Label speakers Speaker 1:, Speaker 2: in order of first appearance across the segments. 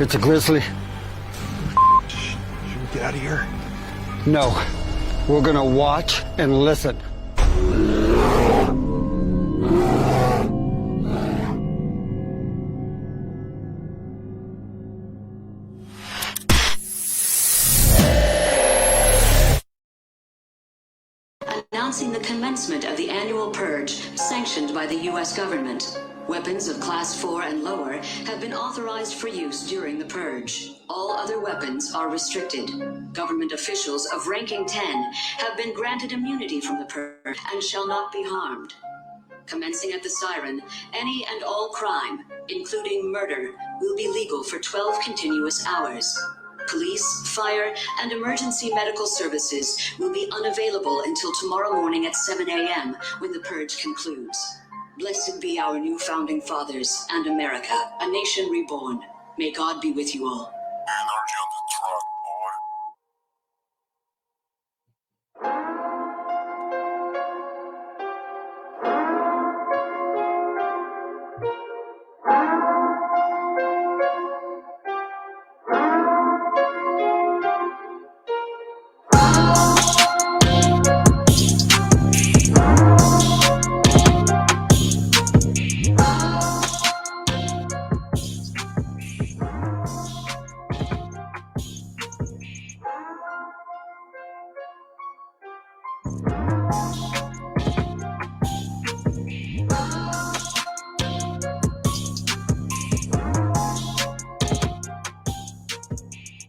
Speaker 1: It's a grizzly.
Speaker 2: Should we get out of here?
Speaker 1: No. We're gonna watch and listen.
Speaker 3: Announcing the commencement of the annual purge sanctioned by the U.S. government. Weapons of Class 4 and lower have been authorized for use during the purge. All other weapons are restricted. Government officials of ranking 10 have been granted immunity from the purge and shall not be harmed. Commencing at the siren, any and all crime, including murder, will be legal for 12 continuous hours. Police, fire, and emergency medical services will be unavailable until tomorrow morning at 7 a.m. when the purge concludes. Blessed be our new founding fathers and America, a nation reborn. May God be with you all.
Speaker 2: Energy on the truck, boy.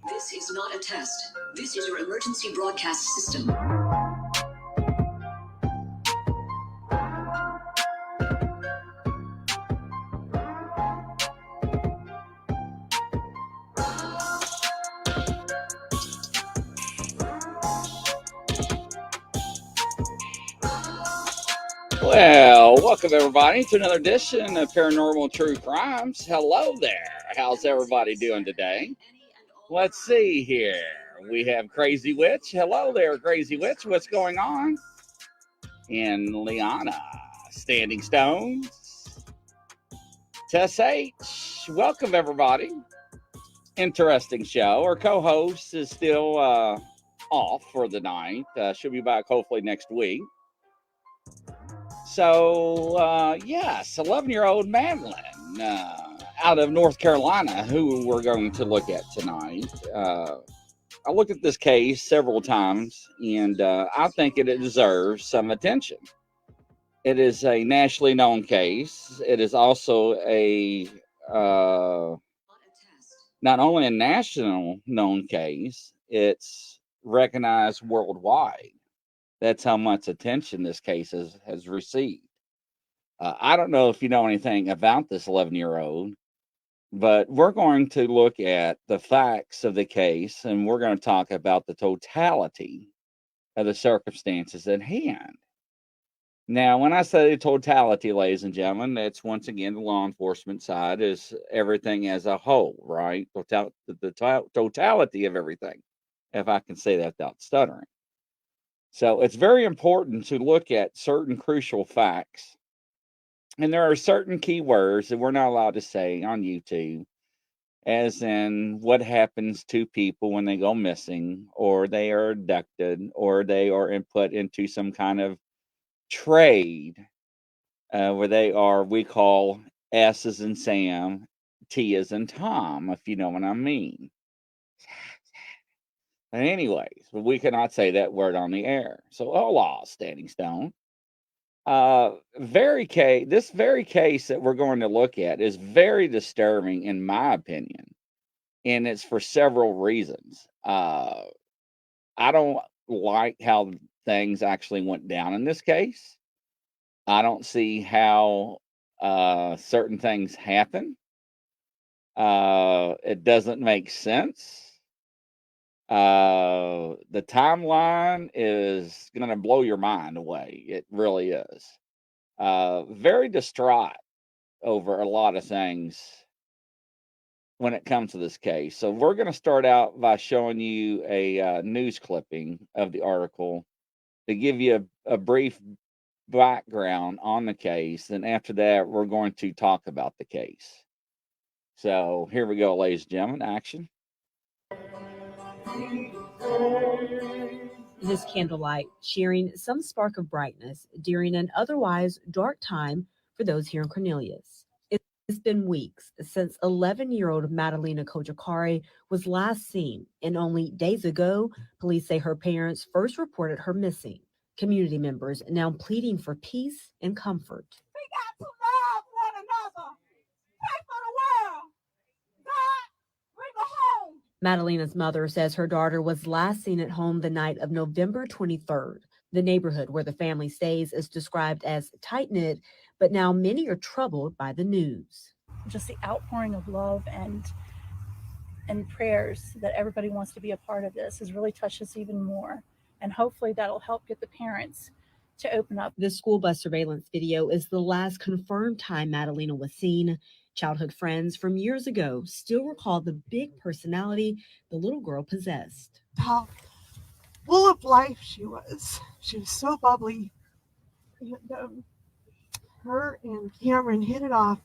Speaker 3: This is not a test. This is your emergency broadcast system.
Speaker 4: Well, welcome everybody to another edition of Paranormal True Crimes. Hello there. How's everybody doing today? Let's see here. We have Crazy Witch. Hello there, Crazy Witch. What's going on? And Liana. Standing Stones. Tess H. Welcome everybody. Interesting show. Our co-host is still off for the night. She'll be back hopefully next week. So, yes, 11-year-old Madeline out of North Carolina, who we're going to look at tonight. I looked at this case several times, and I think it deserves some attention. It is a nationally known case. It is also a not only a national known case, it's recognized worldwide. That's how much attention this case has received. I don't know if you know anything about this 11-year-old, but we're going to look at the facts of the case, and we're going to talk about the totality of the circumstances at hand. Now, when I say the totality, ladies and gentlemen, that's once again the law enforcement side is everything as a whole, right? The totality of everything, if I can say that without stuttering. So it's very important to look at certain crucial facts. And there are certain keywords that we're not allowed to say on YouTube, as in what happens to people when they go missing, or they are abducted, or they are put into some kind of trade where they are, we call S as in Sam, T as in Tom, if you know what I mean. But anyways, we cannot say that word on the air. So, hola, Standing Stone. This very case that we're going to look at is very disturbing, in my opinion, and it's for several reasons. I don't like how things actually went down in this case. I don't see how certain things happen. It doesn't make sense. The timeline is going to blow your mind away. It really is. Very distraught over a lot of things when it comes to this case. So we're going to start out by showing you a news clipping of the article to give you a brief background on the case. And after that, we're going to talk about the case. So here we go, ladies and gentlemen. Action.
Speaker 5: This candlelight sharing some spark of brightness during an otherwise dark time for those here in Cornelius. It's been weeks since 11-year-old Madalena Kojikari was last seen, and only days ago, police say her parents first reported her missing. Community members now pleading for peace and comfort.
Speaker 6: We got to love one another. Pray for the world. God, bring her home.
Speaker 5: Madalena's mother says her daughter was last seen at home the night of November 23rd. The neighborhood where the family stays is described as tight-knit, but now many are troubled by the news.
Speaker 7: Just the outpouring of love and prayers that everybody wants to be a part of this has really touched us even more. And hopefully that'll help get the parents to open up.
Speaker 5: The school bus surveillance video is the last confirmed time Madalena was seen. Childhood friends from years ago still recall the big personality the little girl possessed.
Speaker 6: How full of life she was. She was so bubbly. And her and Cameron hit it off.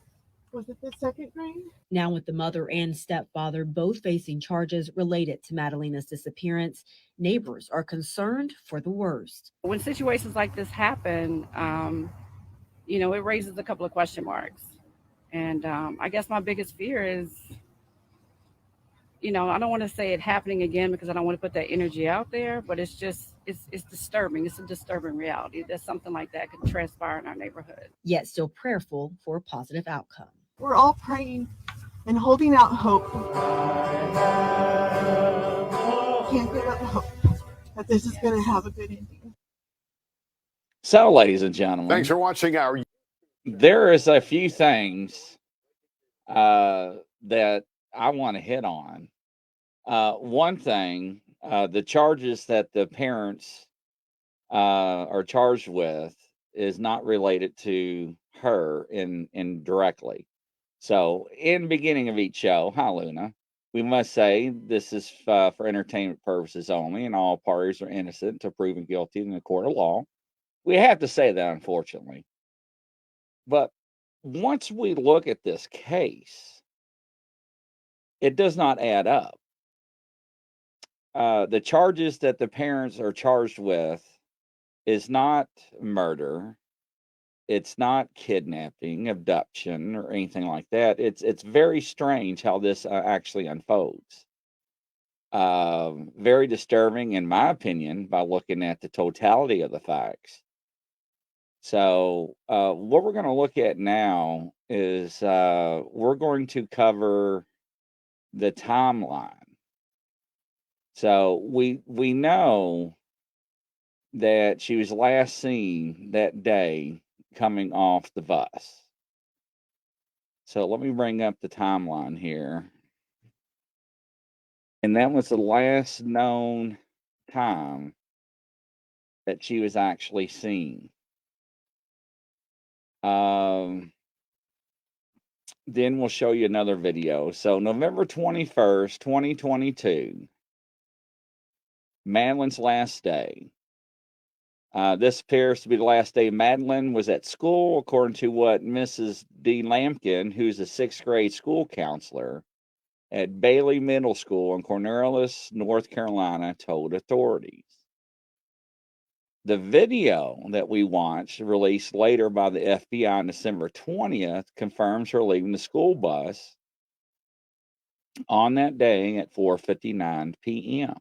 Speaker 6: Was it the second grade?
Speaker 5: Now with the mother and stepfather both facing charges related to Madalena's disappearance, neighbors are concerned for the worst.
Speaker 8: When situations like this happen, it raises a couple of question marks. And I guess my biggest fear is, I don't want to say it happening again because I don't want to put that energy out there, but it's disturbing. It's a disturbing reality that something like that could transpire in our neighborhood.
Speaker 5: Yet still prayerful for a positive outcome.
Speaker 6: We're all praying and holding out hope. Can't give up hope that this is going to have a good ending.
Speaker 4: So, ladies and gentlemen,
Speaker 2: Thanks for watching our.
Speaker 4: There is a few things that I want to hit on. One thing, the charges that the parents are charged with is not related to her in directly. So, in the beginning of each show, hi Luna, we must say this is for entertainment purposes only, and all parties are innocent until proven guilty in the court of law. We have to say that, unfortunately. But once we look at this case, it does not add up. The charges that the parents are charged with is not murder. It's not kidnapping, abduction, or anything like that. It's very strange how this actually unfolds. Very disturbing, in my opinion, by looking at the totality of the facts. So what we're going to look at now is we're going to cover the timeline. So we know that she was last seen that day coming off the bus. So let me bring up the timeline here. And that was the last known time that she was actually seen. Then we'll show you another video. So November 21st, 2022, Madeline's last day. This appears to be the last day Madeline was at school, according to what Mrs. D. Lampkin, who's a 6th grade school counselor at Bailey Middle School in Cornelius, North Carolina, told authorities. The video that we watched, released later by the FBI on December 20th, confirms her leaving the school bus on that day at 4:59 p.m.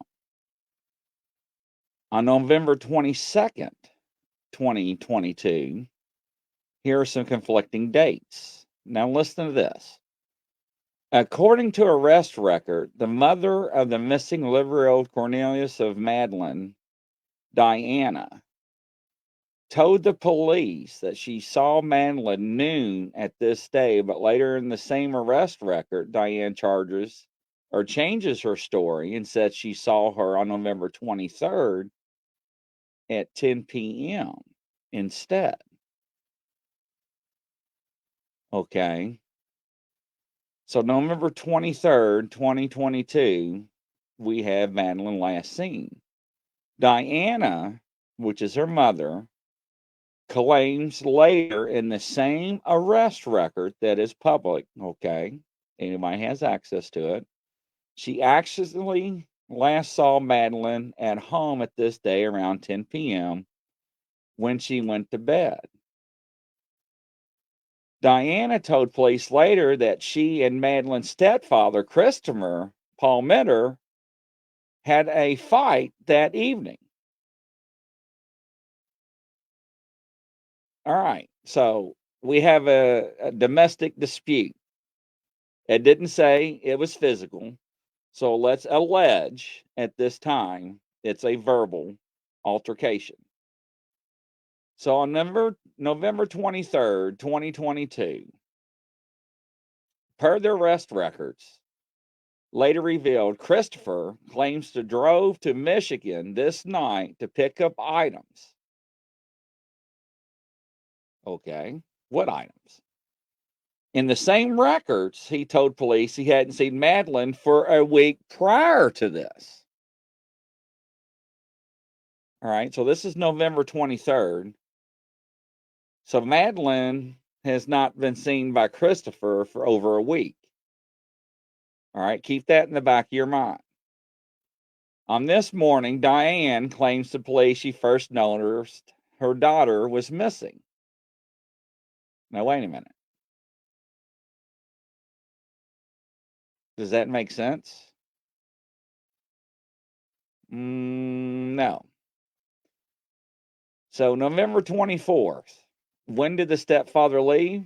Speaker 4: On November 22nd, 2022, here are some conflicting dates. Now listen to this. According to arrest record, the mother of the missing 11-year-old Cornelius of Madeline, Diana, told the police that she saw Madeline noon at this day, but later in the same arrest record, Diane changes her story and said she saw her on November 23rd at 10 p.m. instead. Okay. So November 23rd, 2022, we have Madeline last seen. Diana, which is her mother, claims later in the same arrest record that is public, okay, Anybody has access to it. She actually last saw Madeline at home at this day around 10 p.m. when she went to bed. Diana told police later that she and Madeline's stepfather, Christopher Palmeter, had a fight that evening. All right, so we have a domestic dispute. It didn't say it was physical, so let's allege at this time it's a verbal altercation. So on November 23rd, 2022, per the arrest records, later revealed Christopher claims to drove to Michigan this night to pick up items. Okay, what items? In the same records, he told police he hadn't seen Madeline for a week prior to this. All right, so this is November 23rd. So Madeline has not been seen by Christopher for over a week. All right, keep that in the back of your mind. On this morning, Diane claims to police she first noticed her daughter was missing. Now, wait a minute. Does that make sense? No. So, November 24th, when did the stepfather leave?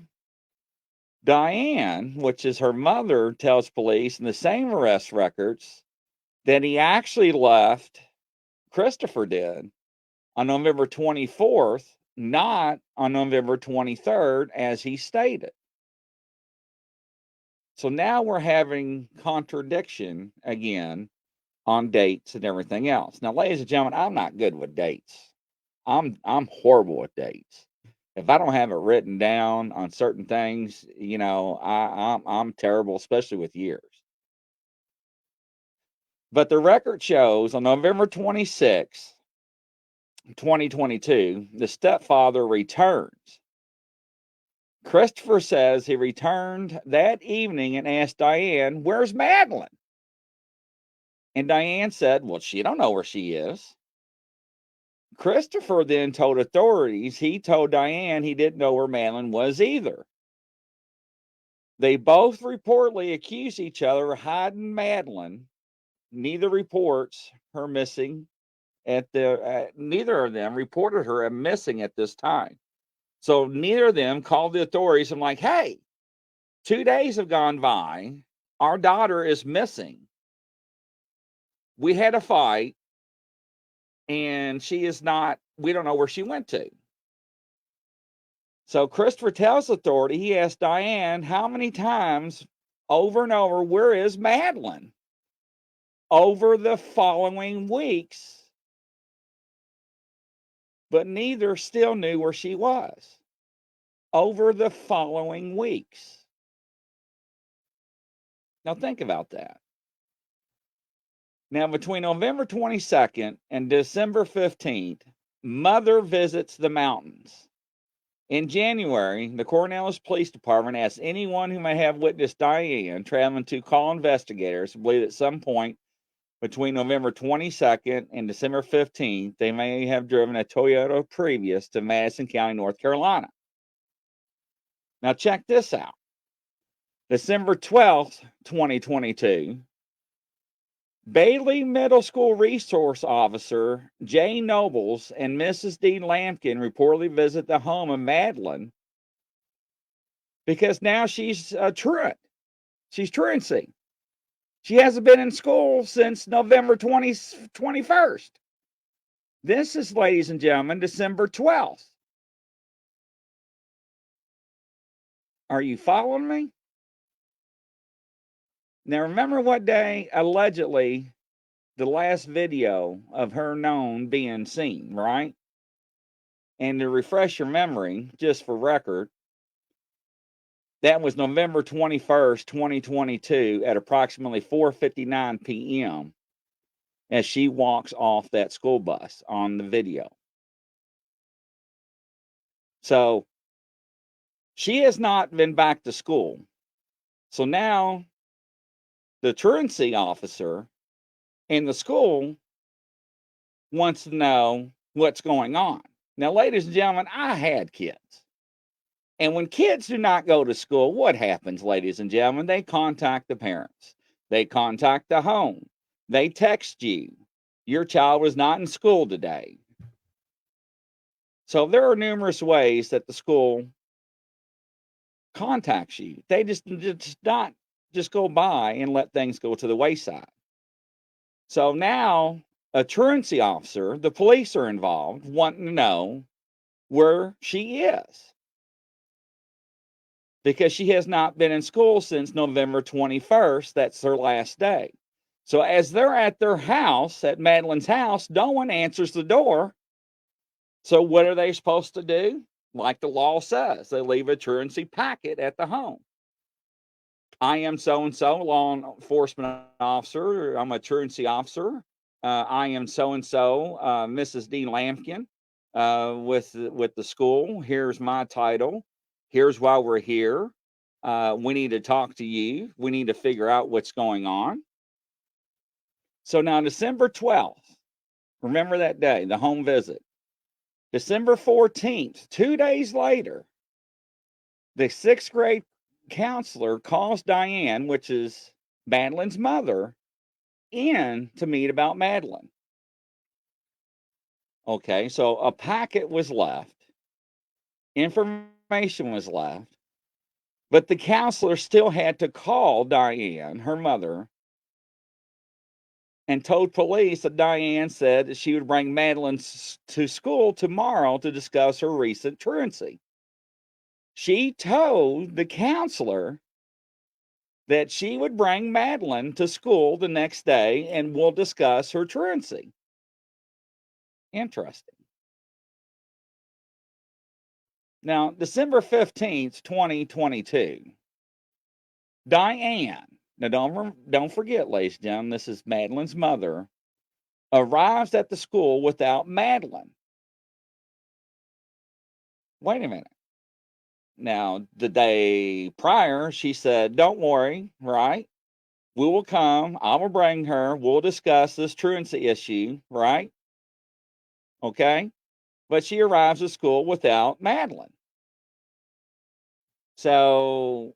Speaker 4: Diane, which is her mother, tells police in the same arrest records that he actually left, Christopher did, on November 24th, not on November 23rd, as he stated. So now we're having contradiction again on dates and everything else. Now, ladies and gentlemen, I'm not good with dates. I'm horrible with dates. If I don't have it written down on certain things, you know, I'm terrible, especially with years. But the record shows on November 26th, 2022, the stepfather returns. Christopher says he returned that evening and asked Diane, "Where's Madeline?" And Diane said, "Well, she don't know where she is." Christopher then told authorities he told Diane he didn't know where Madeline was either. They both reportedly accused each other of hiding Madeline. Neither reports her missing neither of them reported her as missing at this time. So neither of them called the authorities and like, "Hey, 2 days have gone by. Our daughter is missing. We had a fight and she is not, we don't know where she went to." So Christopher tells authority he asked Diane how many times over and over, "Where is Madeline?" over the following weeks, but neither still knew where she was over the following weeks. Now think about that. Now, between November 22nd and December 15th, mother visits the mountains. In January, the Cornelius Police Department asked anyone who may have witnessed Diane traveling to call investigators who believe at some point between November 22nd and December 15th, they may have driven a Toyota Prius to Madison County, North Carolina. Now, check this out. December 12th, 2022, Bailey Middle School Resource Officer Jay Nobles and Mrs. D. Lampkin reportedly visit the home of Madeline because now she's truant. She's truancy. She hasn't been in school since November 21st. This is, ladies and gentlemen, December 12th. Are you following me? Now, remember what day allegedly the last video of her known being seen, right? And to refresh your memory, just for record, that was November 21st, 2022 at approximately 4:59 p.m. as she walks off that school bus on the video. So she has not been back to school So now the truancy officer in the school wants to know what's going on. Now, ladies and gentlemen, I had kids. And when kids do not go to school, what happens, ladies and gentlemen? They contact the parents. They contact the home. They text you. Your child was not in school today. So there are numerous ways that the school contacts you. They just not just go by and let things go to the wayside. So now a truancy officer, the police are involved, wanting to know where she is, because she has not been in school since November 21st. That's her last day. So as they're at their house, at Madeline's house, no one answers the door. So what are they supposed to do? Like the law says, they leave a truancy packet at the home. I am so-and-so, law enforcement officer. I'm a truancy officer. I am so-and-so, Mrs. D. Lampkin, with the school. Here's my title. Here's why we're here. We need to talk to you. We need to figure out what's going on. So now December 12th, remember that day, the home visit. December 14th, 2 days later, the 6th grade counselor calls Diane, which is Madeline's mother, in to meet about Madeline. Okay, so a packet was left, information was left, but the counselor still had to call Diane, her mother, and told police that Diane said that she would bring Madeline to school tomorrow to discuss her recent truancy. She told the counselor that she would bring Madeline to school the next day and we'll discuss her truancy. Interesting. Now, December 15th, 2022, Diane, now don't forget, ladies and gentlemen, this is Madeline's mother, arrives at the school without Madeline. Wait a minute. Now, the day prior, she said, don't worry, right? We will come. I will bring her. We'll discuss this truancy issue, right? Okay. But she arrives at school without Madeline. So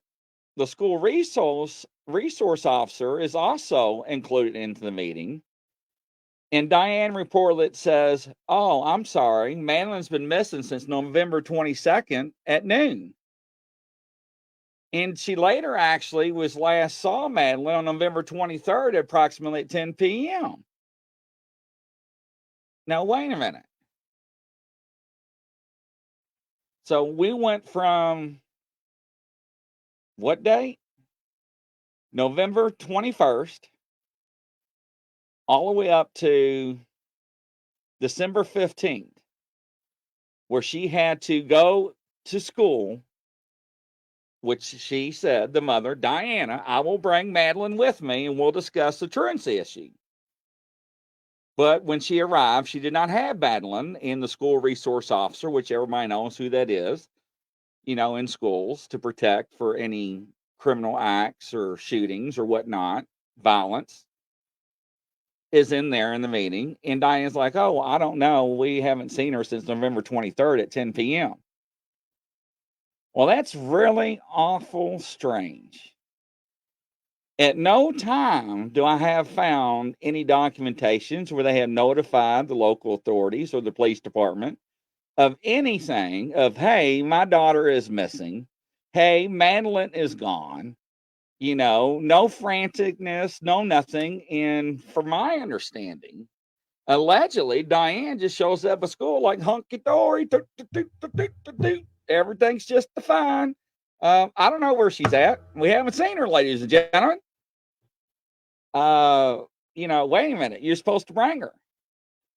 Speaker 4: the school resource officer is also included into the meeting. And Diane reportedly says, oh, I'm sorry. Madeline's been missing since November 22nd at noon. And she later actually was last saw Madeline on November 23rd at approximately 10 p.m. Now, wait a minute. So we went from what date? November 21st, all the way up to December 15th, where she had to go to school, which she said, the mother, Diana, I will bring Madeline with me and we'll discuss the truancy issue. But when she arrived, she did not have Madeline in the school resource officer, which everybody knows who that is, in schools to protect for any criminal acts or shootings or whatnot, violence, is in there in the meeting. And Diane's like, oh, I don't know. We haven't seen her since November 23rd at 10 p.m. Well, that's really awful strange. At no time do I have found any documentations where they have notified the local authorities or the police department of anything of, hey, my daughter is missing. Hey, Madeline is gone. No franticness, no nothing. And from my understanding, allegedly, Diane just shows up at school like hunky-dory. Everything's just fine. I don't know where she's at. We haven't seen her, ladies and gentlemen. Wait a minute. You're supposed to bring her.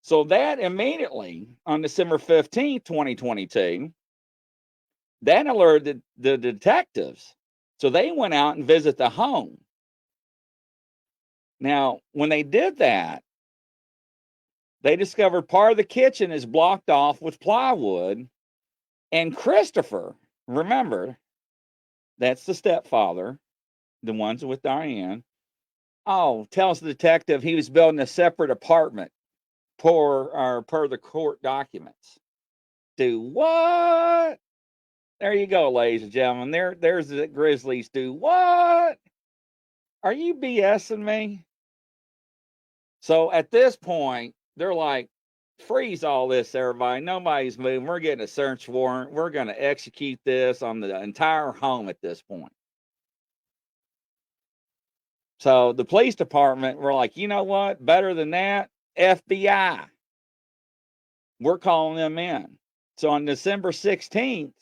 Speaker 4: So that immediately, on December 15th, 2022, that alerted the detectives. So they went out and visited the home. Now, when they did that, they discovered part of the kitchen is blocked off with plywood. And Christopher, remember, that's the stepfather, the ones with Diane. Oh, tells the detective he was building a separate apartment per the court documents. Do what? There you go, ladies and gentlemen. There's the Grizzlies. Do what? Are you BSing me? So at this point, they're like, freeze all this, everybody. Nobody's moving. We're getting a search warrant. We're going to execute this on the entire home at this point. So the police department were like, you know what? Better than that, FBI. We're calling them in. So on December 16th,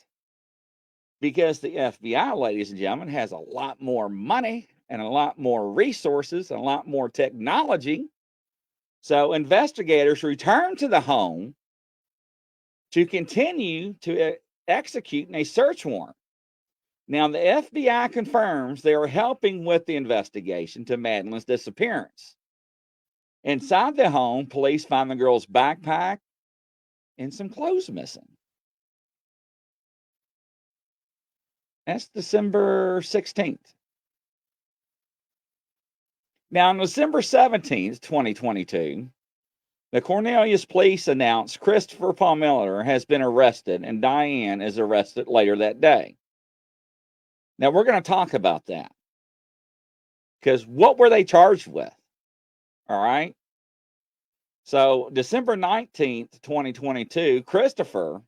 Speaker 4: because the FBI, ladies and gentlemen, has a lot more money and a lot more resources and a lot more technology. So investigators returned to the home to continue to execute a search warrant. Now, the FBI confirms they are helping with the investigation to Madeline's disappearance. Inside the home, police find the girl's backpack and some clothes missing. That's December 16th. Now, on December 17th, 2022, the Cornelius police announced Christopher Palmiller has been arrested and Diane is arrested later that day. Now, we're going to talk about that. Because what were they charged with? All right. So, December 19th, 2022, Christopher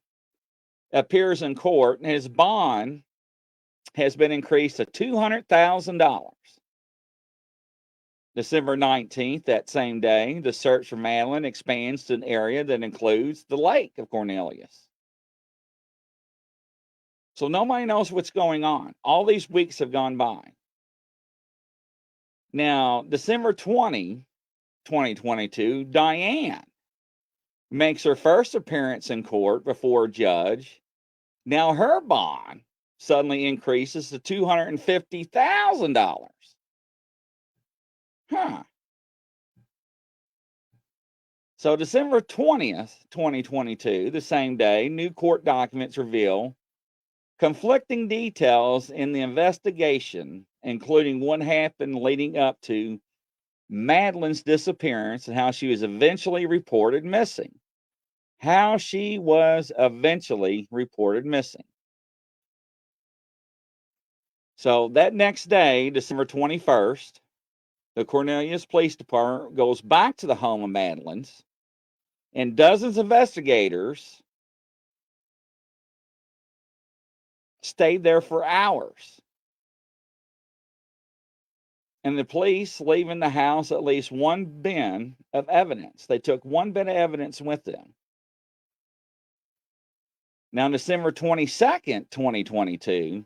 Speaker 4: appears in court and his bond has been increased to $200,000. December 19th, that same day, the search for Madeline expands to an area that includes the lake of Cornelius. So nobody knows what's going on. All these weeks have gone by. Now, December 20, 2022, Diane makes her first appearance in court before a judge. Now her bond suddenly increases to $250,000. Huh. So December 20th, 2022, the same day, new court documents reveal conflicting details in the investigation, including what happened leading up to Madeline's disappearance and how she was eventually reported missing. How she was eventually reported missing. So that next day, December 21st, the Cornelius Police Department goes back to the home of Madeline's, and dozens of investigators stayed there for hours. And the police leaving the house at least one bin of evidence. They took one bin of evidence with them. Now, December 22nd, 2022,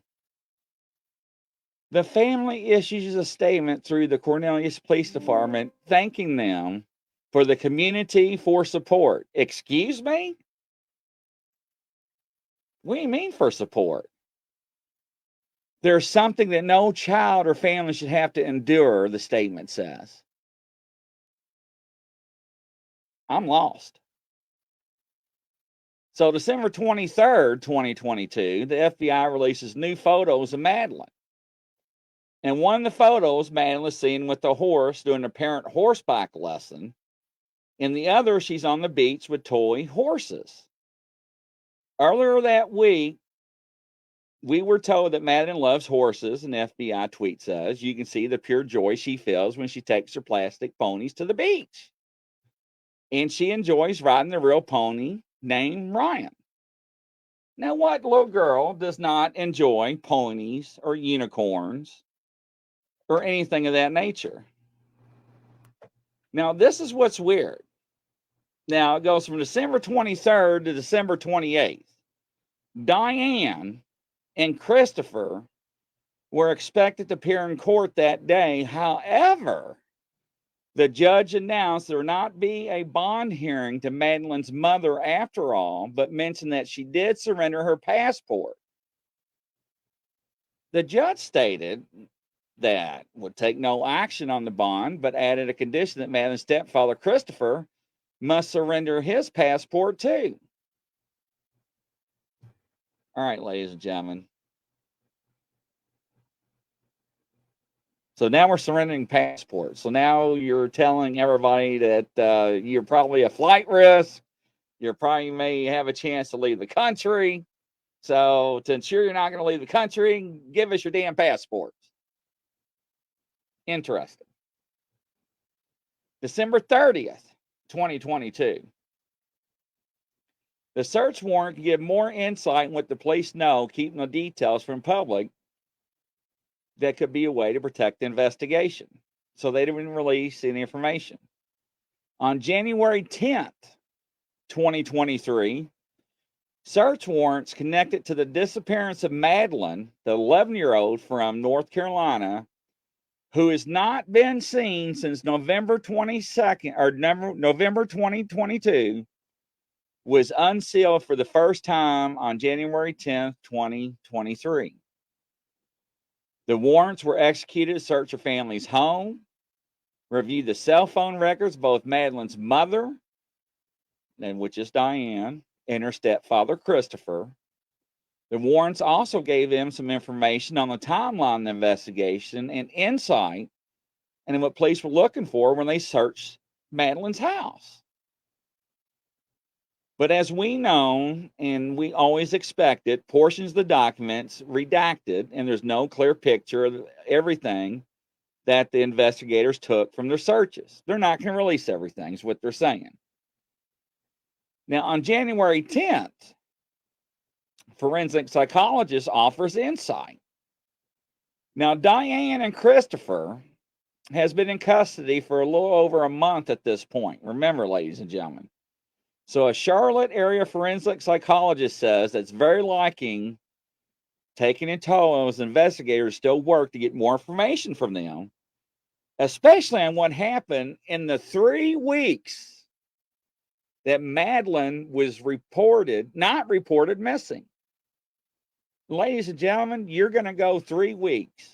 Speaker 4: the family issues a statement through the Cornelius Police Department thanking them for the community for support. Excuse me? What do you mean for support? There's something that no child or family should have to endure, the statement says. I'm lost. So December 23rd, 2022, the FBI releases new photos of Madeline. In one of the photos, Madeline is seen with a horse doing an apparent horseback lesson. In the other, she's on the beach with toy horses. Earlier that week, we were told that Madeline loves horses, and the FBI tweet says, you can see the pure joy she feels when she takes her plastic ponies to the beach. And she enjoys riding the real pony named Ryan. Now, what little girl does not enjoy ponies or unicorns or anything of that nature? Now, this is what's weird. Now, it goes from December 23rd to December 28th. Diane and Christopher were expected to appear in court that day. However, the judge announced there would not be a bond hearing to Madeline's mother after all, but mentioned that she did surrender her passport. The judge stated that would take no action on the bond, but added a condition that Madeline's stepfather, Christopher, must surrender his passport too. All right, ladies and gentlemen. So now we're surrendering passports. So now you're telling everybody that you're probably a flight risk. You probably may have a chance to leave the country. So to ensure you're not going to leave the country, give us your damn passports. Interesting. December 30th, 2022. The search warrant can give more insight in what the police know, keeping the details from public. That could be a way to protect the investigation. So they didn't release any information. On January 10th, 2023, search warrants connected to the disappearance of Madeline, the 11-year-old from North Carolina, who has not been seen since November 22nd or November 2022, was unsealed for the first time on January 10th, 2023. The warrants were executed to search her family's home, review the cell phone records of both Madeline's mother, which is Diane, and her stepfather, Christopher. The warrants also gave them some information on the timeline of the investigation and insight into what police were looking for when they searched Madeline's house. But as we know, and we always expected, portions of the documents redacted, and there's no clear picture of everything that the investigators took from their searches. They're not going to release everything, is what they're saying. Now, on January 10th, forensic psychologist offers insight. Now, Diane and Christopher has been in custody for a little over a month at this point. Remember, ladies and gentlemen. So a Charlotte area forensic psychologist says that's very likely, taking in tow as investigators still work to get more information from them, especially on what happened in the 3 weeks that Madeline was not reported missing. Ladies and gentlemen, you're going to go 3 weeks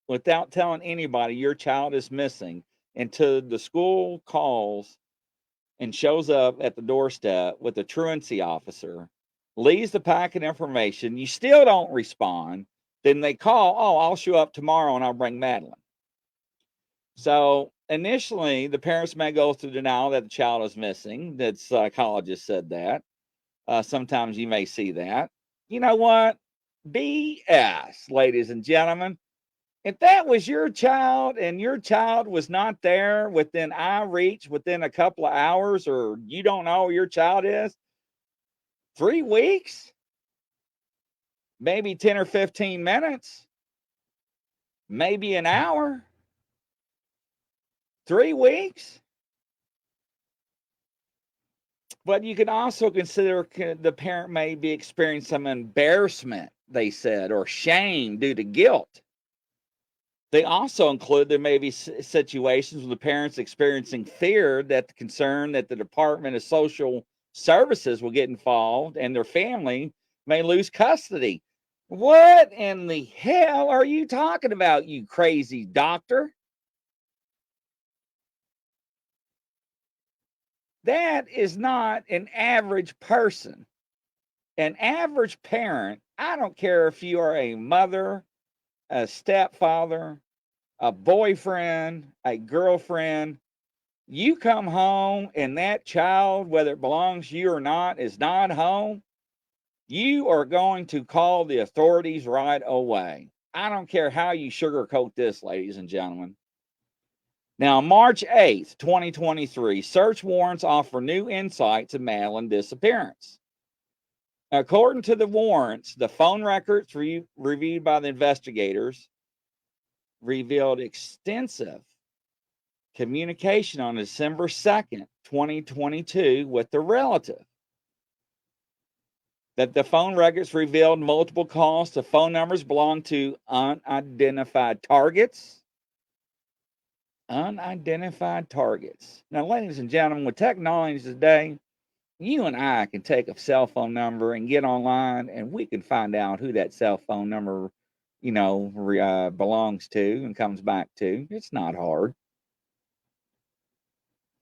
Speaker 4: without telling anybody your child is missing until the school calls and shows up at the doorstep with a truancy officer, leaves the packet information, you still don't respond, then they call, oh, I'll show up tomorrow and I'll bring Madeline. So initially, the parents may go through denial that the child is missing. The psychologist said that. Sometimes you may see that. You know what? BS, ladies and gentlemen. If that was your child and your child was not there within eye reach within a couple of hours, or you don't know where your child is, 3 weeks, maybe 10 or 15 minutes, maybe an hour, 3 weeks. But you can also consider the parent may be experiencing some embarrassment, they said, or shame due to guilt. They also include there may be situations where the parents experiencing fear that the concern that the Department of Social Services will get involved and their family may lose custody. What in the hell are you talking about, you crazy doctor? That is not an average person. An average parent, I don't care if you are a mother, a stepfather, a boyfriend, a girlfriend, you come home and that child, whether it belongs to you or not, is not home, you are going to call the authorities right away. I don't care how you sugarcoat this, ladies and gentlemen. Now, March 8th, 2023, search warrants offer new insights to Madeline's disappearance. According to the warrants, the phone records reviewed by the investigators revealed extensive communication on December 2nd, 2022 with the relative. That the phone records revealed multiple calls to phone numbers belonging to unidentified targets. Unidentified targets. Now, ladies and gentlemen, with technology today, you and I can take a cell phone number and get online and we can find out who that cell phone number, belongs to and comes back to. It's not hard.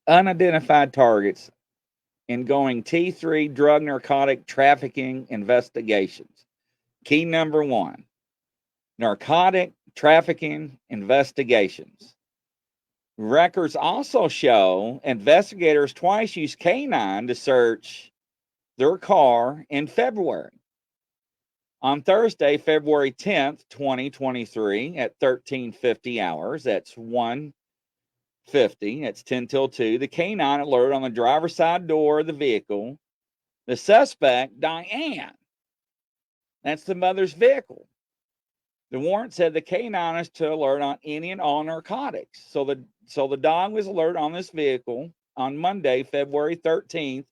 Speaker 4: Unidentified targets in going T3 drug narcotic trafficking investigations. Key number 1, narcotic trafficking investigations. Records also show investigators twice used canine to search their car in February. On Thursday, February 10th, 2023, at 13:50 hours, that's 1:50, it's 10 till 2, the canine alerted on the driver's side door of the vehicle the suspect, Diane. That's the mother's vehicle. The warrant said the canine is to alert on any and all narcotics. So the dog was alerted on this vehicle on Monday, February 13th,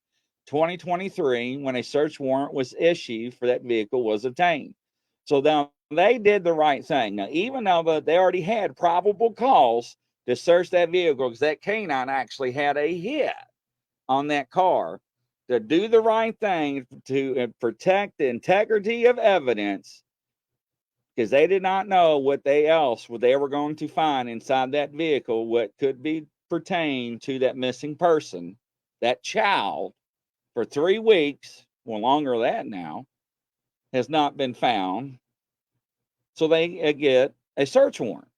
Speaker 4: 2023, when a search warrant was issued for that vehicle was obtained. So now they did the right thing. Now, even though they already had probable cause to search that vehicle, because that canine actually had a hit on that car, to do the right thing to protect the integrity of evidence, because they did not know what they were going to find inside that vehicle, what could be pertain to that missing person, that child, for 3 weeks, well, longer than that now, has not been found. So they get a search warrant.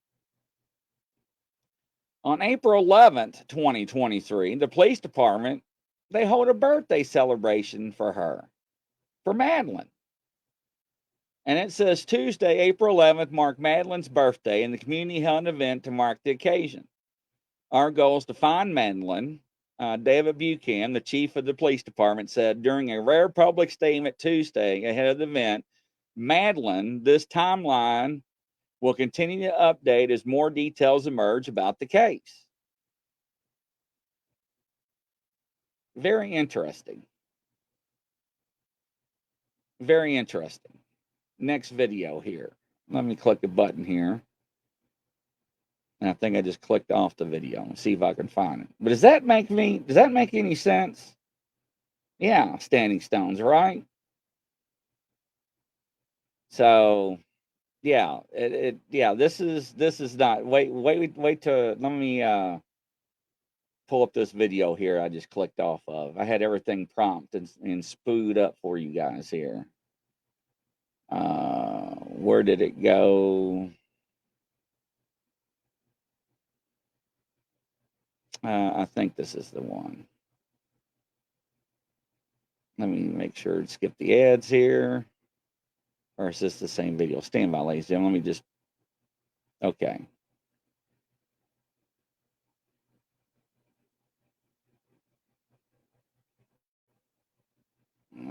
Speaker 4: On April 11th, 2023, the police department, they hold a birthday celebration for her, for Madeline. And it says Tuesday, April 11th, marked Madeline's birthday, and the community held an event to mark the occasion. Our goal is to find Madeline. David Buchanan, the chief of the police department, said during a rare public statement Tuesday ahead of the event, Madeline, this timeline will continue to update as more details emerge about the case. Very interesting. Very interesting. Next video here. Let me click a button here. And I think I just clicked off the video and see if I can find it. But does that make any sense? Yeah, standing stones, right? So yeah, this is not, wait till, let me pull up this video here I just clicked off of. I had everything prompted and spooed up for you guys here. Where did it go? I think this is the one. Let me make sure to skip the ads here. Or is this the same video? Stand by, ladies and gentlemen. Let me just, okay.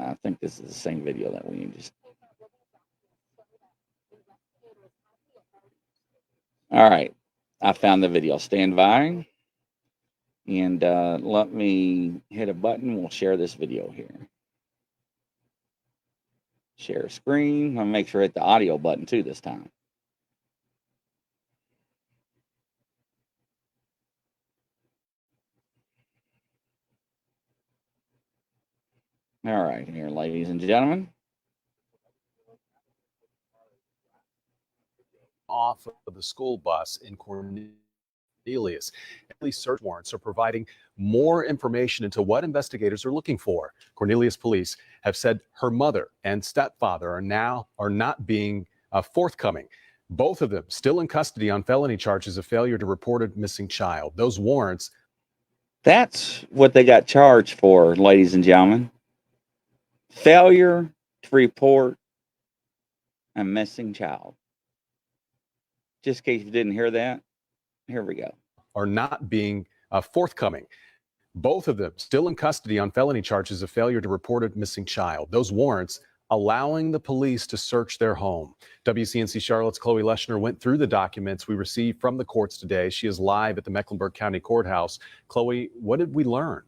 Speaker 4: I think this is the same video that we just. All right. I found the video. Stand by. And let me hit a button. We'll share this video here. Share screen. I'll make sure I hit the audio button too this time. All right, here, ladies and gentlemen.
Speaker 9: Off of the school bus in Cornelius. Police search warrants are providing more information into what investigators are looking for. Cornelius police have said her mother and stepfather are not being forthcoming. Both of them still in custody on felony charges of failure to report a missing child. Those warrants.
Speaker 4: That's what they got charged for, ladies and gentlemen. Failure to report a missing child. Just in case you didn't hear that, here we go.
Speaker 9: Are not being forthcoming. Both of them still in custody on felony charges of failure to report a missing child. Those warrants allowing the police to search their home. WCNC Charlotte's Chloe Leschner went through the documents we received from the courts today. She is live at the Mecklenburg County Courthouse. Chloe, what did we learn?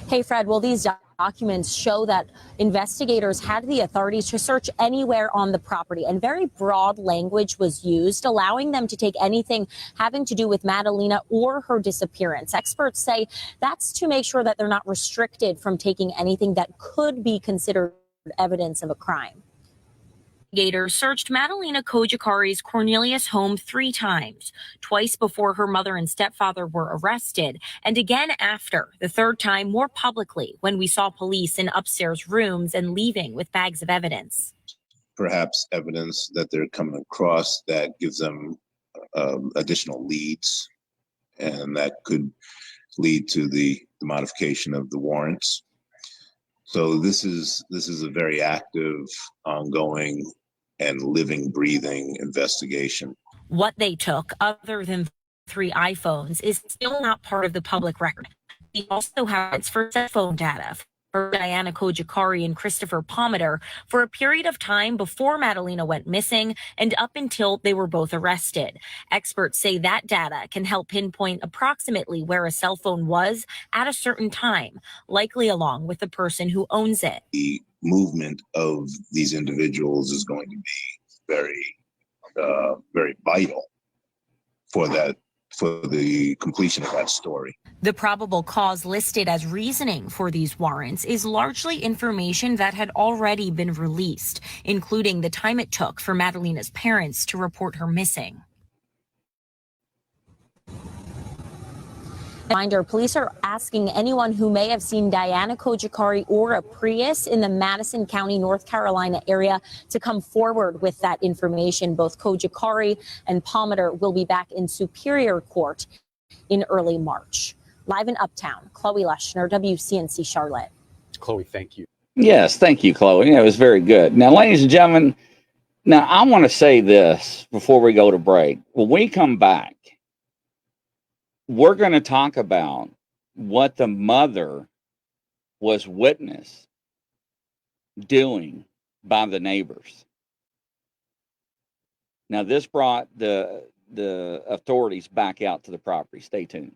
Speaker 10: Hey, Fred, well, these documents show that investigators had the authority to search anywhere on the property, and very broad language was used, allowing them to take anything having to do with Madalena or her disappearance. Experts say that's to make sure that they're not restricted from taking anything that could be considered evidence of a crime. Investigators searched Madalena Kojikari's Cornelius home 3 times, twice before her mother and stepfather were arrested, and again after, the 3rd time more publicly when we saw police in upstairs rooms and leaving with bags of evidence.
Speaker 11: perhaps evidence that they're coming across that gives them additional leads, and that could lead to the modification of the warrants. So this is a very active, ongoing, and living, breathing investigation.
Speaker 10: What they took, other than 3 iPhones, is still not part of the public record. They also have its for cell phone data for Diana Kojikari and Christopher Palmer for a period of time before Madalena went missing and up until they were both arrested. Experts say that data can help pinpoint approximately where a cell phone was at a certain time, likely along with the person who owns it.
Speaker 11: The movement of these individuals is going to be very vital for the completion of that story.
Speaker 10: The probable cause listed as reasoning for these warrants is largely information that had already been released, including the time it took for Madalena's parents to report her missing. Reminder, police are asking anyone who may have seen Diana Kojikari or a Prius in the Madison County, North Carolina area to come forward with that information. Both Kojikari and Palmer will be back in Superior Court in early March. Live in Uptown, Chloe Leschner, WCNC Charlotte.
Speaker 9: Chloe, thank you.
Speaker 4: Yes, thank you, Chloe. It was very good. Now, ladies and gentlemen, now I want to say this before we go to break. When we come back, we're going to talk about what the mother was witnessed doing by the neighbors. Now, this brought the authorities back out to the property. Stay tuned.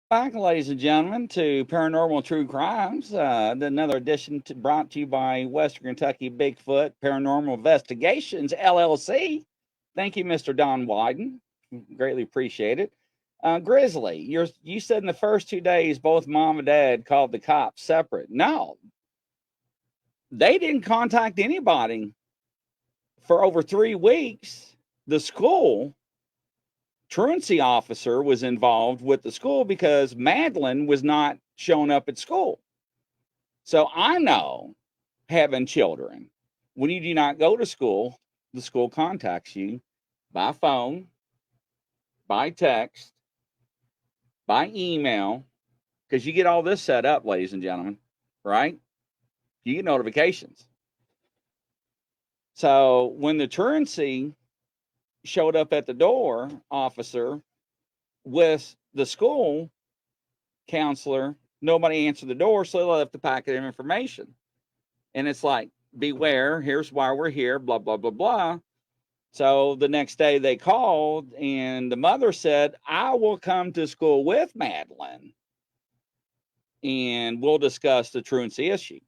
Speaker 4: Back, ladies and gentlemen, to Paranormal True Crimes, another edition brought to you by Western Kentucky Bigfoot Paranormal Investigations, LLC. Thank you, Mr. Don Wyden. Greatly appreciate it. Grizzly, you said in the first 2 days, both mom and dad called the cops separate. No, they didn't contact anybody for over 3 weeks. The school truancy officer was involved with the school because Madeline was not showing up at school. So I know, having children, when you do not go to school, the school contacts you by phone, by text, by email, because you get all this set up, ladies and gentlemen, right? You get notifications. So when the truancy showed up at the door, officer, with the school counselor, nobody answered the door, so they left the packet of information. And it's like, beware, here's why we're here, blah, blah, blah, blah. So the next day they called, and the mother said, I will come to school with Madeline, and we'll discuss the truancy issue.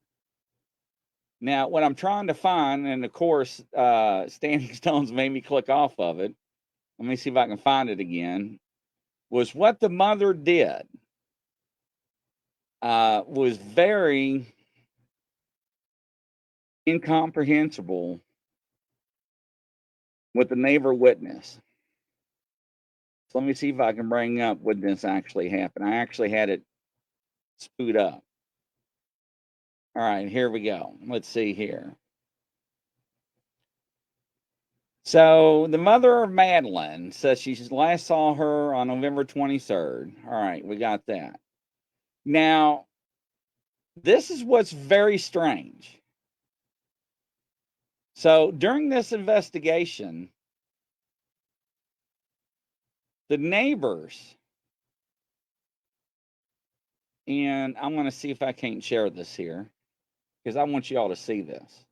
Speaker 4: Now, what I'm trying to find, and of course, Standing Stones made me click off of it. Let me see if I can find it again. Was what the mother did was very incomprehensible with the neighbor witness. So let me see if I can bring up when this actually happened. I actually had it spooled up. All right, here we go. Let's see here. So the mother of Madeline says she last saw her on November 23rd. All right, we got that. Now, this is what's very strange. So during this investigation, the neighbors, and I'm going to see if I can't share this here because I want you all to see this.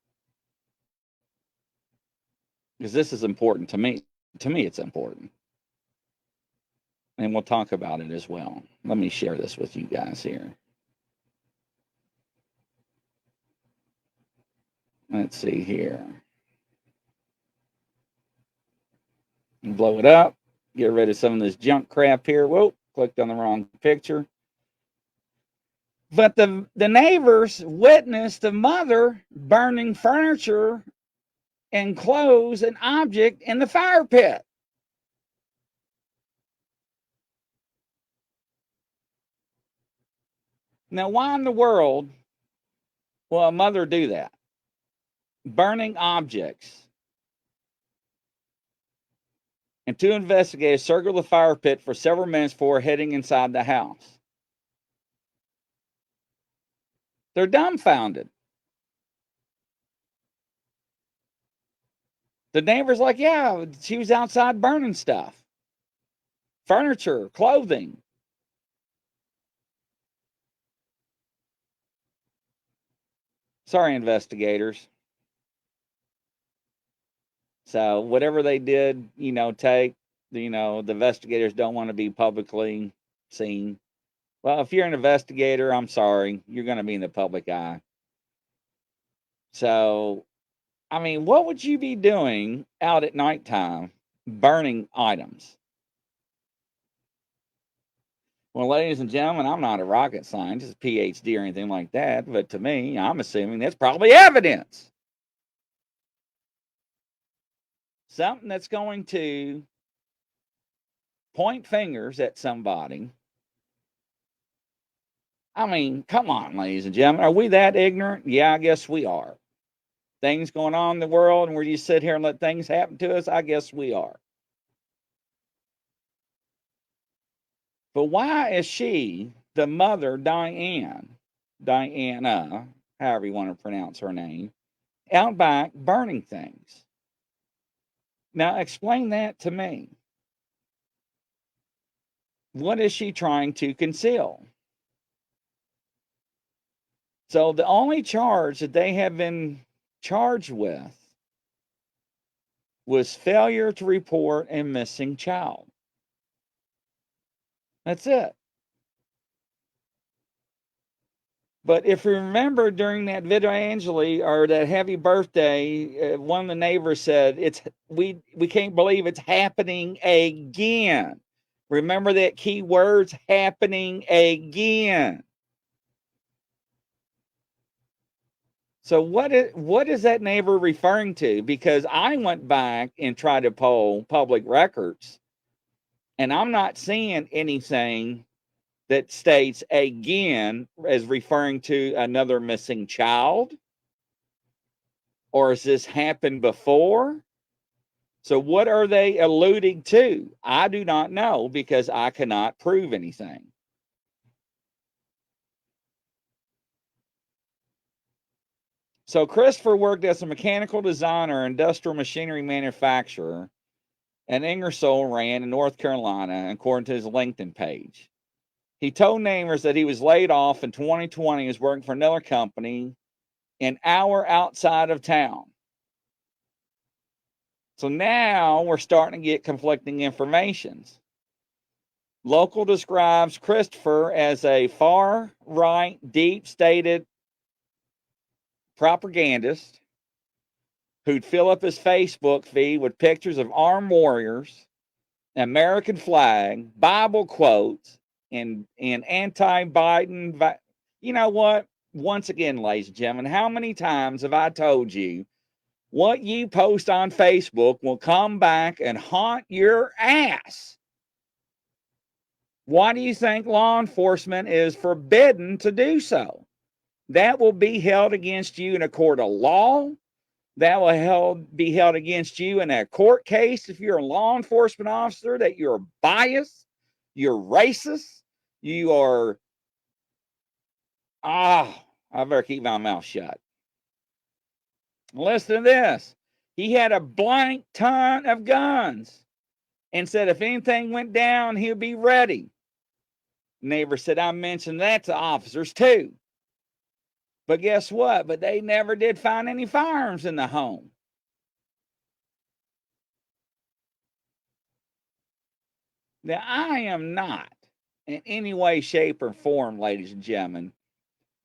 Speaker 4: Because this is important to me. To me, it's important. And we'll talk about it as well. Let me share this with you guys here. Let's see here. Blow it up. Get rid of some of this junk crap here. Whoa, clicked on the wrong picture. But the neighbors witnessed the mother burning furniture and clothes and object in the fire pit. Now, why in the world will a mother do that? Burning objects. And two investigators circled the fire pit for several minutes before heading inside the house. They're dumbfounded. The neighbor's like, yeah, she was outside burning stuff. Furniture, clothing. Sorry, investigators. So whatever they did, take, the investigators don't want to be publicly seen. Well, if you're an investigator, I'm sorry, you're going to be in the public eye. So, I mean, what would you be doing out at nighttime burning items? Well, ladies and gentlemen, I'm not a rocket scientist, PhD, or anything like that, but to me, I'm assuming that's probably evidence. Something that's going to point fingers at somebody. I mean, come on, ladies and gentlemen. Are we that ignorant? Yeah, I guess we are. Things going on in the world, and where you sit here and let things happen to us, I guess we are. But why is she, the mother, Diana, however you want to pronounce her name, out back burning things? Now, explain that to me. What is she trying to conceal? So the only charge that they have been charged with was failure to report a missing child. That's it. But if you remember during that video, Angeli, or that happy birthday, one of the neighbors said, we can't believe it's happening again. Remember that key words, happening again. So what is that neighbor referring to? Because I went back and tried to pull public records, and I'm not seeing anything that states again as referring to another missing child. Or has this happened before? So what are they alluding to? I do not know because I cannot prove anything. So Christopher worked as a mechanical designer, industrial machinery manufacturer, and Ingersoll Rand in North Carolina, according to his LinkedIn page. He told neighbors that he was laid off in 2020 and was working for another company an hour outside of town. So now we're starting to get conflicting information. Local describes Christopher as a far-right, deep-stated propagandist who'd fill up his Facebook feed with pictures of armed warriors, American flag, Bible quotes, and anti-Biden. You know what? Once again, ladies and gentlemen, how many times have I told you what you post on Facebook will come back and haunt your ass? Why do you think law enforcement is forbidden to do so? That will be held against you in a court of law. that will be held against you in a court case if you're a law enforcement officer, that you're biased, you're racist, you are, I better keep my mouth shut. Listen to this. He had a blank ton of guns and said if anything went down, he'll be ready. Neighbor said, I mentioned that to officers too. But guess what? But they never did find any firearms in the home. Now, I am not in any way, shape, or form, ladies and gentlemen,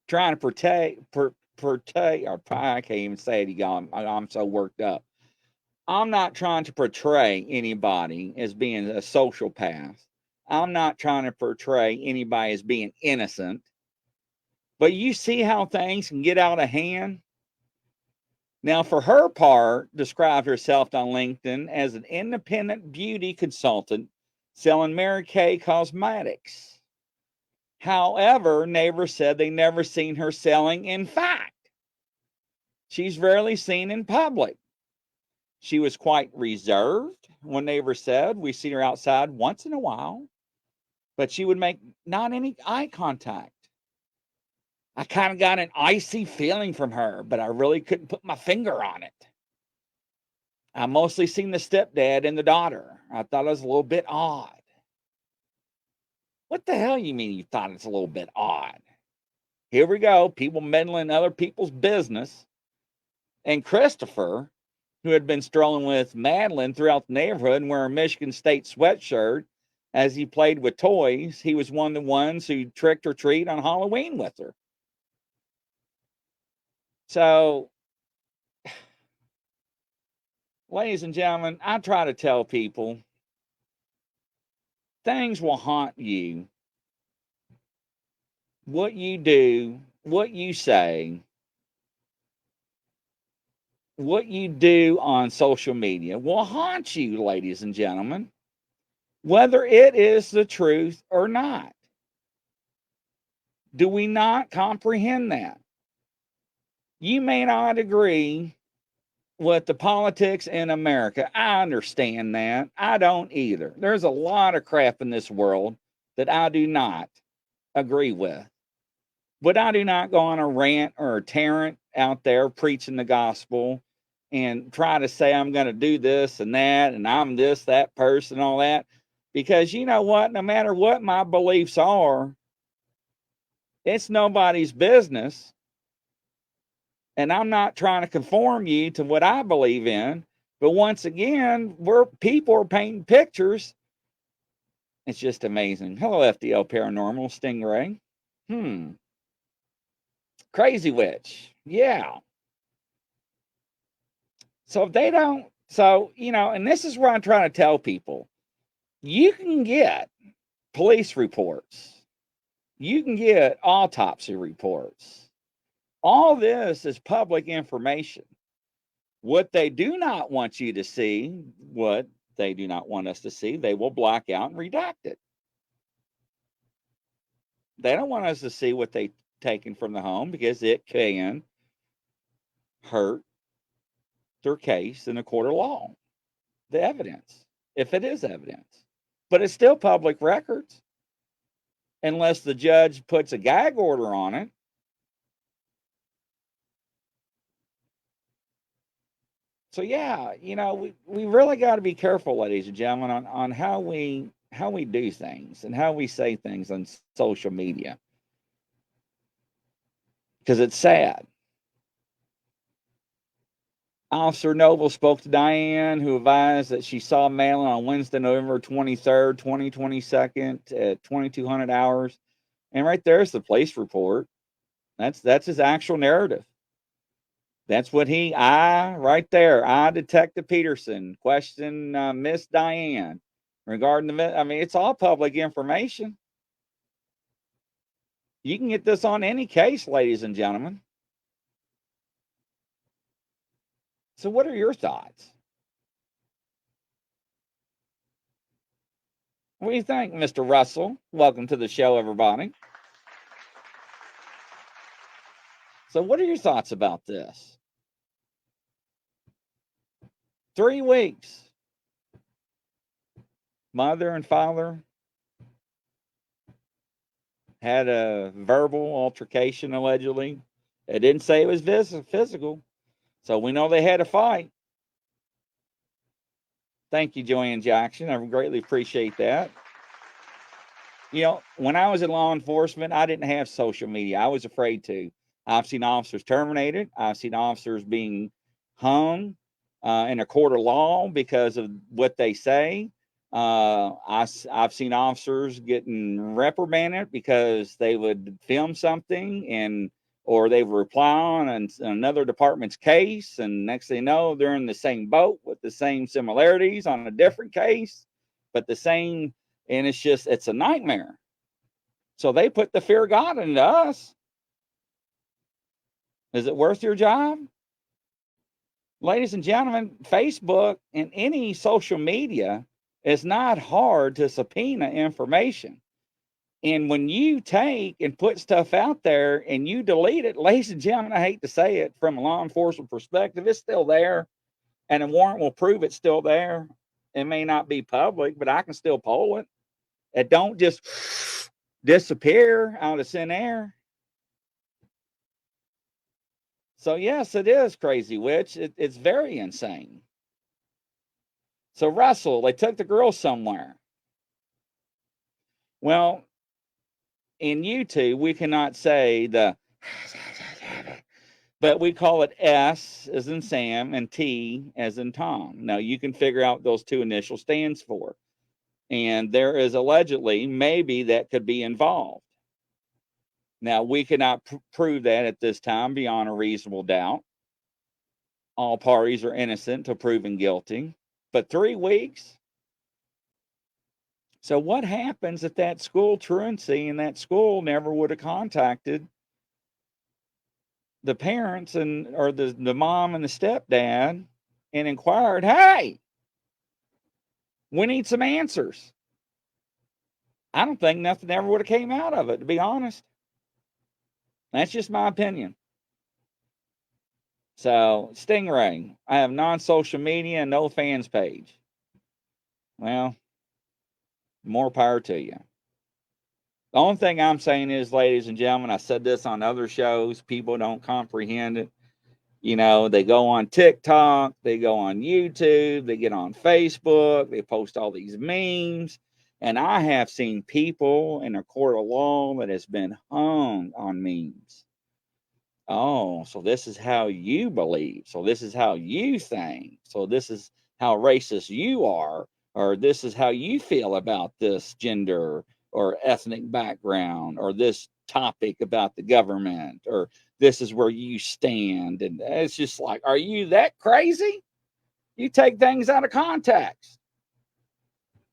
Speaker 4: trying to I can't even say it, I'm so worked up. I'm not trying to portray anybody as being a sociopath. I'm not trying to portray anybody as being innocent. But you see how things can get out of hand? Now, for her part, described herself on LinkedIn as an independent beauty consultant selling Mary Kay cosmetics. However, neighbors said they never seen her selling. In fact, she's rarely seen in public. She was quite reserved, one neighbor said. We see her outside once in a while, but she would make not any eye contact. I kind of got an icy feeling from her, but I really couldn't put my finger on it. I mostly seen the stepdad and the daughter. I thought it was a little bit odd. What the hell you mean you thought it's a little bit odd? Here we go, people meddling in other people's business. And Christopher, who had been strolling with Madeline throughout the neighborhood and wearing a Michigan State sweatshirt as he played with toys, he was one of the ones who tricked or treat on Halloween with her. So, ladies and gentlemen, I try to tell people things will haunt you. What you do, what you say, what you do on social media will haunt you, ladies and gentlemen, whether it is the truth or not. Do we not comprehend that? You may not agree with the politics in America. I understand that. I don't either. There's a lot of crap in this world that I do not agree with. But I do not go on a rant or a tyrant out there preaching the gospel and try to say I'm going to do this and that and I'm this, that person, all that. Because you know what? No matter what my beliefs are, it's nobody's business. And I'm not trying to conform you to what I believe in. But once again, people are painting pictures. It's just amazing. Hello, FDL Paranormal, Stingray. Crazy Witch. Yeah. So if they don't, and this is where I'm trying to tell people, you can get police reports. You can get autopsy reports. All this is public information. What they do not want you to see, what they do not want us to see, they will black out and redact it. They don't want us to see what they've taken from the home because it can hurt their case in a court of law. The evidence, if it is evidence. But it's still public records. Unless the judge puts a gag order on it. So yeah, we really got to be careful, ladies and gentlemen, on how we do things and how we say things on social media. Because it's sad. Officer Noble spoke to Diane, who advised that she saw Madeline on Wednesday, November 23rd, 2022 at 2200 hours. And right there's the police report. That's his actual narrative. That's what right there. Detective Peterson, question Miss Diane regarding it's all public information. You can get this on any case, ladies and gentlemen. So what are your thoughts? What do you think, Mr. Russell? Welcome to the show, everybody. So what are your thoughts about this? 3 weeks. Mother and father had a verbal altercation, allegedly. It didn't say it was physical. So we know they had a fight. Thank you, Joanne Jackson. I greatly appreciate that. You know, when I was in law enforcement, I didn't have social media. I was afraid to. I've seen officers terminated. I've seen officers being hung in a court of law because of what they say. I've seen officers getting reprimanded because they would film something or they would reply on another department's case, and next thing you know, they're in the same boat with the same similarities on a different case, but the same, and it's a nightmare. So they put the fear of God into us. Is it worth your job? Ladies and gentlemen, Facebook and any social media is not hard to subpoena information. And when you take and put stuff out there and you delete it, ladies and gentlemen, I hate to say it, from a law enforcement perspective, it's still there. And a warrant will prove it's still there. It may not be public, but I can still pull it. It don't just disappear out of thin air. So yes, it is Crazy Witch. It's very insane. So Russell, they took the girl somewhere. Well, in YouTube, we cannot say but we call it S as in Sam and T as in Tom. Now you can figure out what those two initials stands for. And there is allegedly, maybe that could be involved. Now we cannot prove that at this time beyond a reasonable doubt. All parties are innocent until proven guilty. But 3 weeks? So what happens if that school truancy and that school never would have contacted the parents or the mom and the stepdad and inquired, hey, we need some answers? I don't think nothing ever would have came out of it, to be honest. That's just my opinion. So, Stingray, I have non-social media and no fans page. Well, more power to you. The only thing I'm saying is, ladies and gentlemen, I said this on other shows, people don't comprehend it. You know, they go on TikTok, they go on YouTube, they get on Facebook, they post all these memes. And I have seen people in a court of law that has been hung on memes. Oh, so this is how you believe. So this is how you think. So this is how racist you are, or this is how you feel about this gender or ethnic background, or this topic about the government, or this is where you stand. And it's just like, are you that crazy? You take things out of context.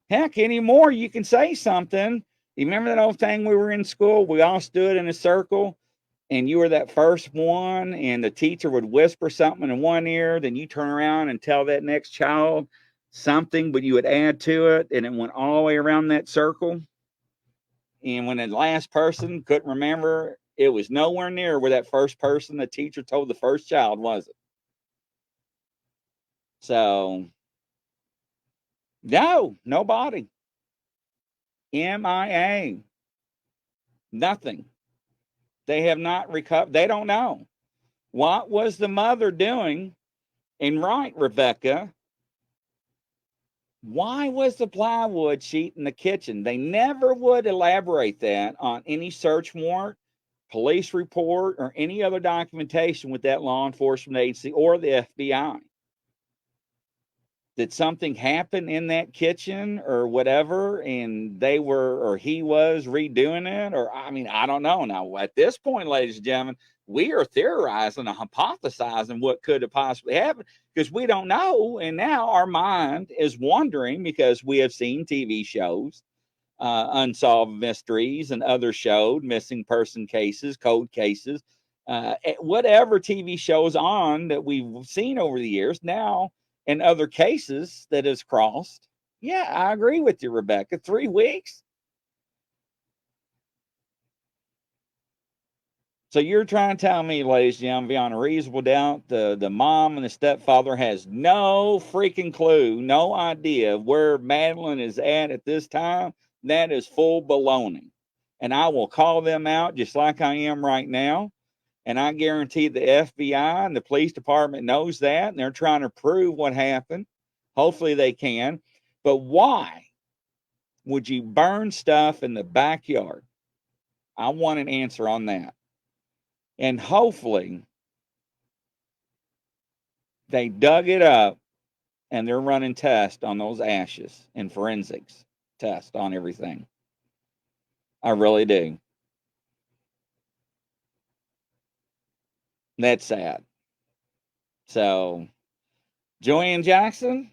Speaker 4: Heck, anymore, you can say something. You remember that old thing we were in school? We all stood in a circle and you were that first one, and the teacher would whisper something in one ear, then you turn around and tell that next child something, but you would add to it, and it went all the way around that circle. And when the last person couldn't remember, it was nowhere near where that first person the teacher told the first child, was it? So, no, nobody. MIA. Nothing. They have not recovered. They don't know. What was the mother doing? And right, Rebecca, why was the plywood sheet in the kitchen? They never would elaborate that on any search warrant, police report, or any other documentation with that law enforcement agency or the FBI. Did something happen in that kitchen or whatever, and they were, or he was redoing it? Or, I mean, I don't know. Now, at this point, ladies and gentlemen, we are theorizing and hypothesizing what could have possibly happened because we don't know. And now our mind is wondering because we have seen TV shows, Unsolved Mysteries, and others showed missing person cases, cold cases, whatever TV shows on that we've seen over the years. Now, in other cases that has crossed. Yeah, I agree with you, Rebecca. 3 weeks. So you're trying to tell me, ladies and gentlemen, beyond a reasonable doubt, the mom and the stepfather has no freaking clue, no idea where Madeline is at this time? That is full baloney. And I will call them out just like I am right now. And I guarantee the FBI and the police department knows that, and they're trying to prove what happened. Hopefully they can. But why would you burn stuff in the backyard? I want an answer on that. And hopefully they dug it up and they're running tests on those ashes and forensics test on everything. I really do. That's sad. So, Joanne Jackson,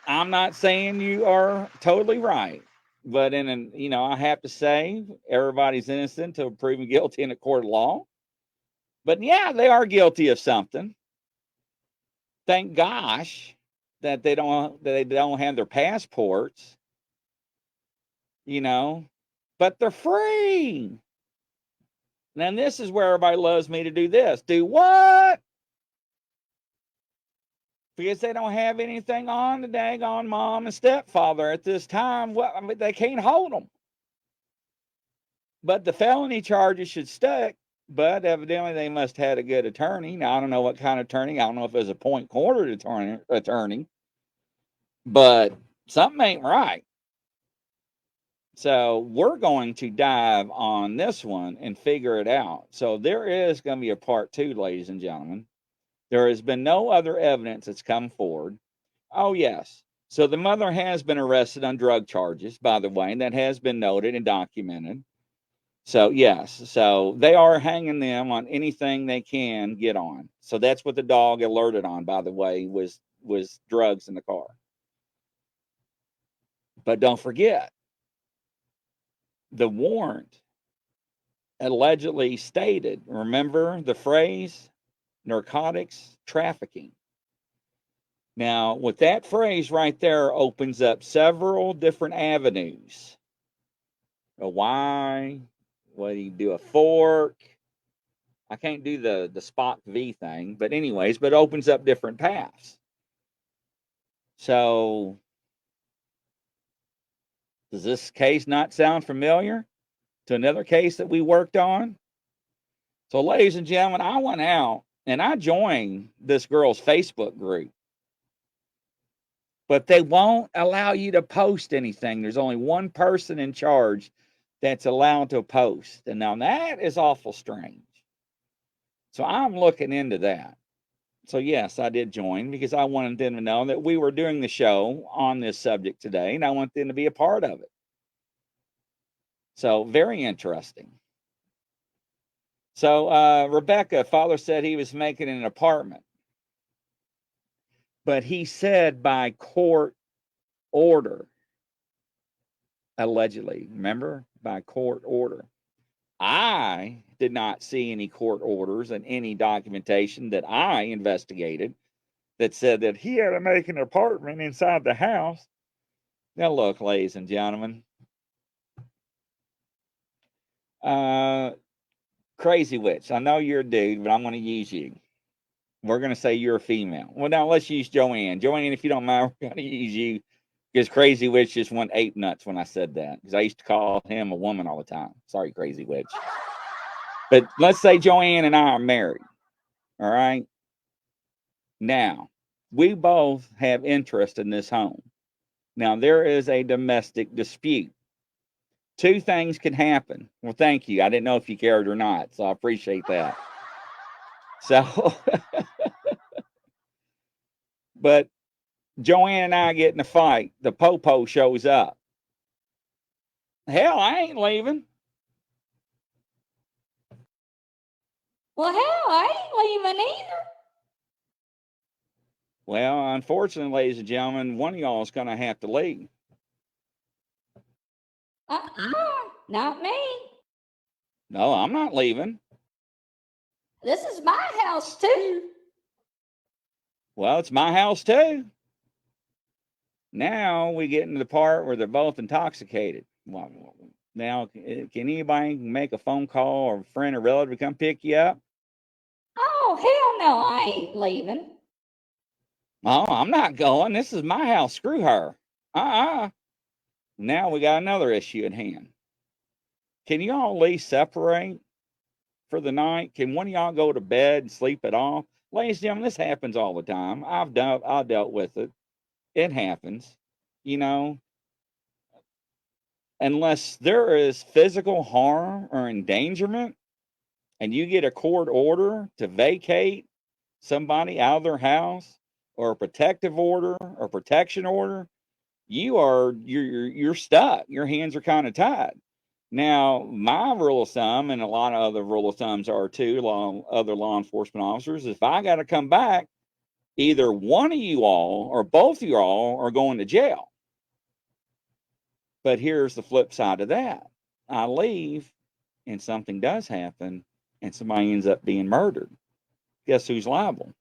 Speaker 4: I'm not saying you are totally right, but I have to say everybody's innocent until proven guilty in a court of law. But yeah, they are guilty of something. Thank gosh that they don't have their passports, but they're free. Now this is where everybody loves me to do this. Do what? Because they don't have anything on the daggone mom and stepfather at this time. Well, I mean, they can't hold them. But the felony charges should stick. But evidently they must have had a good attorney. Now, I don't know what kind of attorney. I don't know if it was a point quarter attorney. But something ain't right. So we're going to dive on this one and figure it out. So there is going to be a part 2, ladies and gentlemen. There has been no other evidence that's come forward. Oh, yes. So the mother has been arrested on drug charges, by the way, and that has been noted and documented. So, yes. So they are hanging them on anything they can get on. So that's what the dog alerted on, by the way, was drugs in the car. But don't forget, the warrant allegedly stated, remember the phrase, narcotics trafficking. Now, with that phrase right there opens up several different avenues. A why, what do you do, a fork? I can't do the Spock V thing, but anyways, but it opens up different paths. So, does this case not sound familiar to another case that we worked on? So, ladies and gentlemen, I went out and I joined this girl's Facebook group. But they won't allow you to post anything. There's only one person in charge that's allowed to post. And now that is awful strange. So I'm looking into that. So yes, I did join because I wanted them to know that we were doing the show on this subject today, and I want them to be a part of it. So very interesting. So Rebecca, father said he was making an apartment. But he said by court order, allegedly, remember, by court order. I did not see any court orders and any documentation that I investigated that said that he had to make an apartment inside the house. Now, look, ladies and gentlemen, Crazy Witch, I know you're a dude, but I'm going to use you. We're going to say you're a female. Well, now let's use Joanne. Joanne, if you don't mind, we're going to use you because Crazy Witch just went ape nuts when I said that because I used to call him a woman all the time. Sorry, Crazy Witch. But let's say Joanne and I are married. All right. Now, we both have interest in this home. Now, there is a domestic dispute. Two things can happen. Well, thank you. I didn't know if you cared or not, so I appreciate that. So, but Joanne and I get in a fight. The popo shows up. Hell, I ain't leaving.
Speaker 12: Well, hell, I ain't leaving either.
Speaker 4: Well, unfortunately, ladies and gentlemen, one of y'all is going to have to leave.
Speaker 12: Not me.
Speaker 4: No, I'm not leaving.
Speaker 12: This is my house, too.
Speaker 4: Well, it's my house, too. Now we get into the part where they're both intoxicated. Well, Now, can anybody make a phone call or a friend or relative to come pick you up?
Speaker 12: Oh, hell no, I ain't leaving.
Speaker 4: Oh, I'm not going. This is my house. Screw her. Uh-uh. Now we got another issue at hand. Can you all at least separate for the night? Can one of y'all go to bed and sleep it off? Ladies and gentlemen, this happens all the time. I've dealt with it. It happens. You know, unless there is physical harm or endangerment and you get a court order to vacate somebody out of their house, or a protective order or protection order, you're stuck. Your hands are kind of tied. Now, my rule of thumb, and a lot of other rule of thumbs are too, other law enforcement officers, if I got to come back, either one of you all or both of you all are going to jail. But here's the flip side of that. I leave and something does happen and somebody ends up being murdered. Guess who's liable?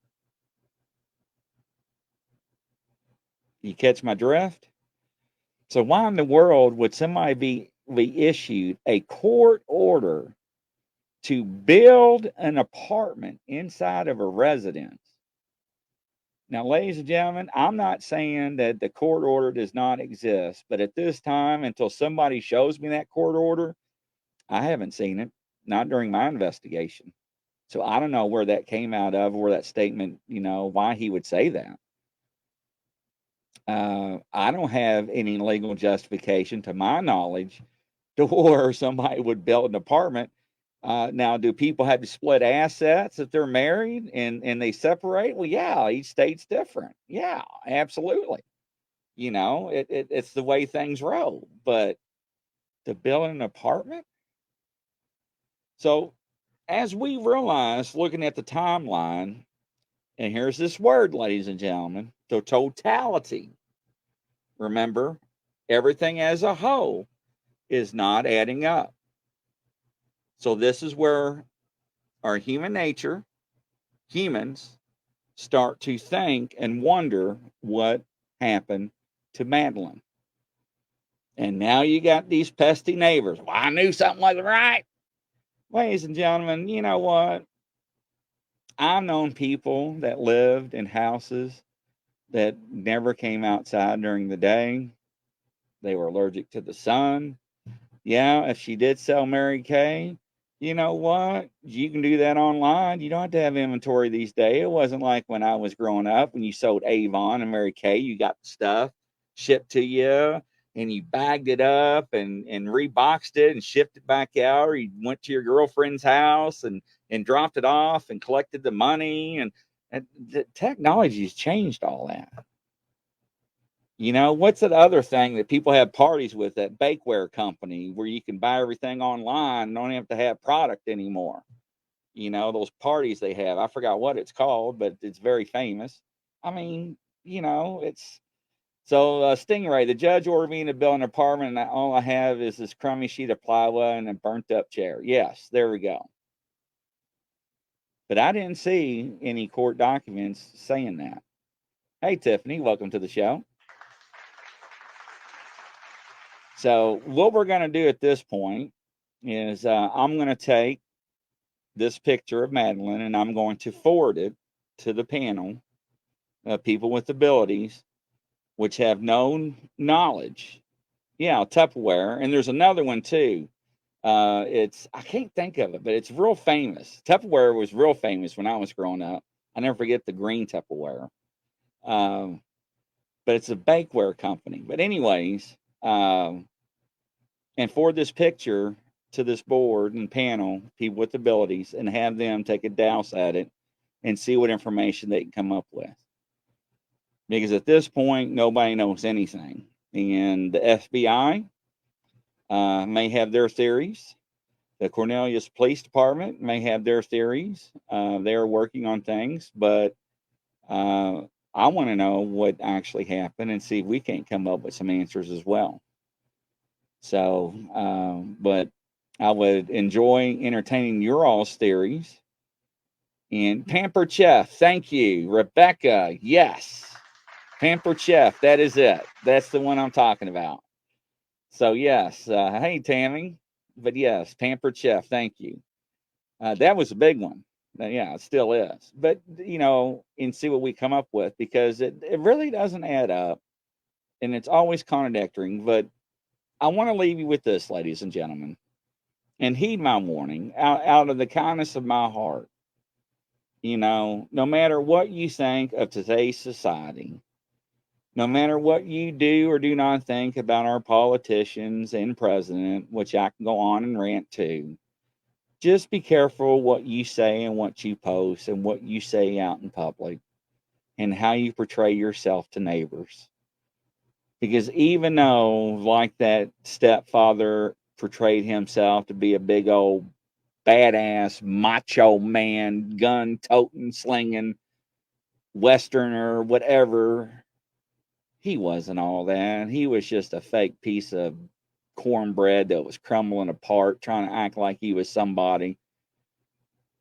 Speaker 4: You catch my drift? So why in the world would somebody be issued a court order to build an apartment inside of a residence? Now, ladies and gentlemen, I'm not saying that the court order does not exist, but at this time, until somebody shows me that court order, I haven't seen it, not during my investigation. So I don't know where that came out of, where that statement, why he would say that. I don't have any legal justification, to my knowledge, to where somebody would build an apartment. Now, do people have to split assets if they're married and they separate? Well, yeah, each state's different. Yeah, absolutely. It's the way things roll. But to build an apartment? So, as we realize, looking at the timeline, and here's this word, ladies and gentlemen, the totality. Remember, everything as a whole is not adding up. So this is where our human nature, humans, start to think and wonder what happened to Madeline. And now you got these pesky neighbors. Well, I knew something wasn't right. Ladies and gentlemen, you know what? I've known people that lived in houses that never came outside during the day. They were allergic to the sun. Yeah, if she did sell Mary Kay, you know what? You can do that online. You don't have to have inventory these days. It wasn't like when I was growing up, when you sold Avon and Mary Kay, you got the stuff shipped to you and you bagged it up and reboxed it and shipped it back out, or you went to your girlfriend's house and dropped it off and collected the money. And the technology's changed all that. What's that other thing that people have parties with, that bakeware company where you can buy everything online and don't have to have product anymore? Those parties they have. I forgot what it's called, but it's very famous. I mean, it's so Stingray, the judge ordered me to build an apartment, and all I have is this crummy sheet of plywood and a burnt up chair. Yes, there we go. But I didn't see any court documents saying that. Hey, Tiffany, welcome to the show. So what we're going to do at this point is I'm going to take this picture of Madeline and I'm going to forward it to the panel of people with abilities which have no knowledge. Yeah, Tupperware. And there's another one too. I can't think of it, but it's real famous. Tupperware was real famous when I was growing up. I never forget the green Tupperware. But it's a bakeware company. But anyways, and forward this picture to this board and panel, people with abilities, and have them take a douse at it and see what information they can come up with. Because at this point, nobody knows anything. And the FBI may have their theories. The Cornelius Police Department may have their theories. They're working on things, but I want to know what actually happened and see if we can't come up with some answers as well. So, but I would enjoy entertaining your all's theories. And Pampered Chef, thank you. Rebecca, yes. Pampered Chef, that is it. That's the one I'm talking about. So yes, hey Tammy, but yes, Pampered Chef, thank you. That was a big one. Yeah, it still is. But and see what we come up with, because it really doesn't add up, and it's always contradictory. But I want to leave you with this, ladies and gentlemen, and heed my warning out of the kindness of my heart. No matter what you think of today's society, no matter what you do or do not think about our politicians and president, which I can go on and rant to, just be careful what you say and what you post and what you say out in public and how you portray yourself to neighbors. Because even though, like that stepfather portrayed himself to be a big old badass macho man, gun toting, slinging Westerner, whatever, he wasn't all that. He was just a fake piece of cornbread that was crumbling apart, trying to act like he was somebody.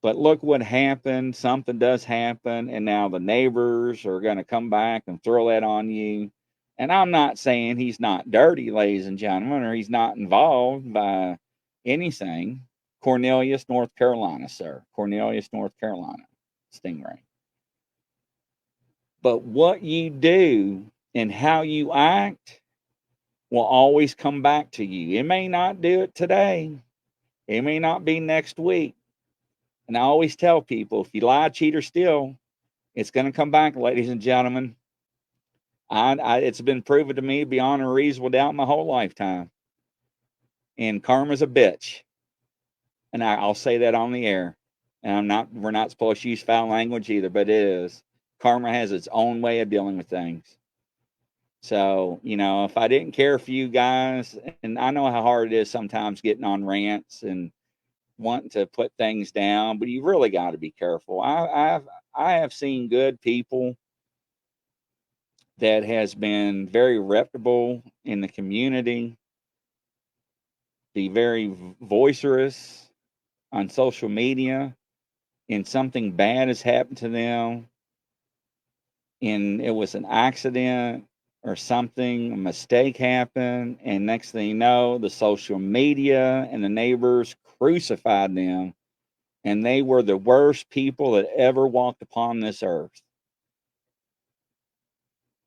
Speaker 4: But look what happened. Something does happen, and now the neighbors are going to come back and throw that on you. And I'm not saying he's not dirty, ladies and gentlemen, or he's not involved by anything. Cornelius, North Carolina, sir. Cornelius, North Carolina. Stingray. But what you do and how you act will always come back to you. It may not do it today. It may not be next week. And I always tell people, if you lie, cheat, or steal, it's going to come back, ladies and gentlemen. It's been proven to me beyond a reasonable doubt my whole lifetime. And karma's a bitch. And I'll say that on the air. And we're not supposed to use foul language either, but it is. Karma has its own way of dealing with things. So, if I didn't care for you guys, and I know how hard it is sometimes getting on rants and wanting to put things down, but you really got to be careful. I have seen good people that has been very reputable in the community, be very boisterous on social media, and something bad has happened to them, and it was an accident or something, a mistake happened, and next thing you know, the social media and the neighbors crucified them, and they were the worst people that ever walked upon this earth.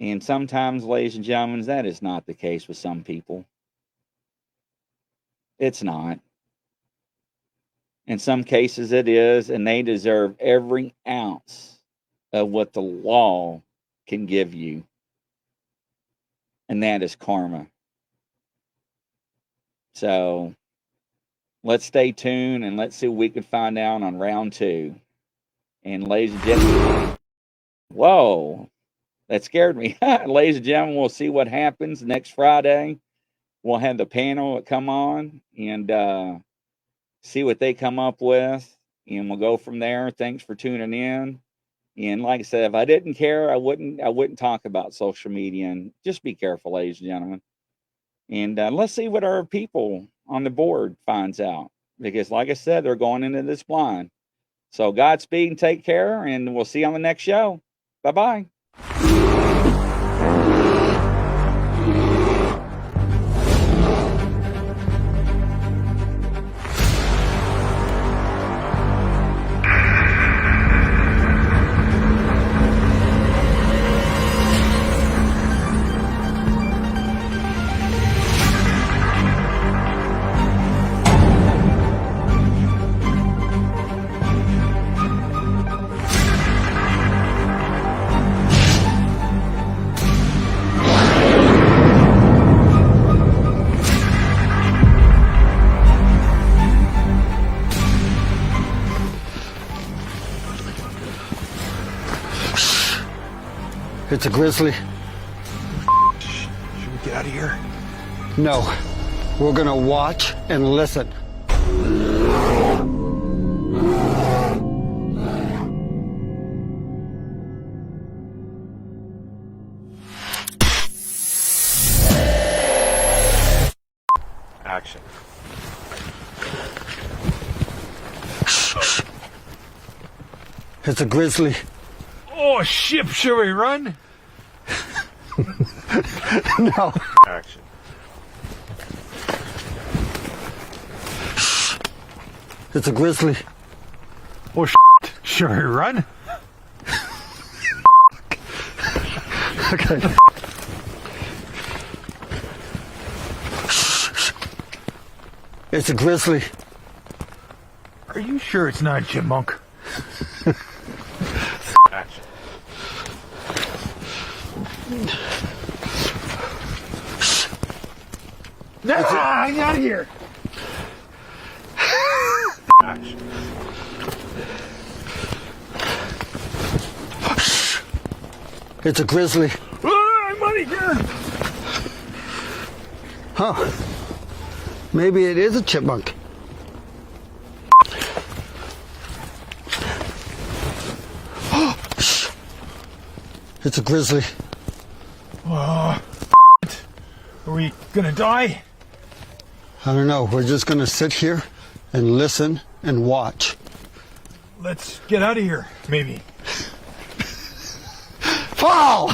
Speaker 4: And sometimes, ladies and gentlemen, that is not the case with some people. It's not. In some cases it is, and they deserve every ounce of what the law can give you. And that is karma. So let's stay tuned and let's see what we can find out on round 2. And ladies and gentlemen, whoa, that scared me. Ladies and gentlemen, we'll see what happens next Friday. We'll have the panel come on and see what they come up with, and we'll go from there. Thanks for tuning in. And like I said, if I didn't care, I wouldn't talk about social media. And just be careful, ladies and gentlemen. And let's see what our people on the board finds out, because like I said, they're going into this blind. So Godspeed and take care, and we'll see you on the next show. Bye-bye.
Speaker 1: It's a grizzly.
Speaker 2: Should we get out of here?
Speaker 1: No. We're gonna watch and listen.
Speaker 2: Action.
Speaker 1: It's a grizzly.
Speaker 2: Oh, shit, should we run?
Speaker 1: No.
Speaker 2: Action.
Speaker 1: It's a grizzly.
Speaker 2: Oh, shall we run?
Speaker 1: Okay. It's a grizzly.
Speaker 2: Are you sure it's not a chipmunk? Action. No, I'm out of here. Action.
Speaker 1: It's a grizzly.
Speaker 2: I'm out of here.
Speaker 1: Huh. Maybe it is a chipmunk. It's a grizzly.
Speaker 2: Are we gonna die?
Speaker 1: I don't know. We're just going to sit here and listen and watch.
Speaker 2: Let's get out of here, maybe.
Speaker 1: Fall!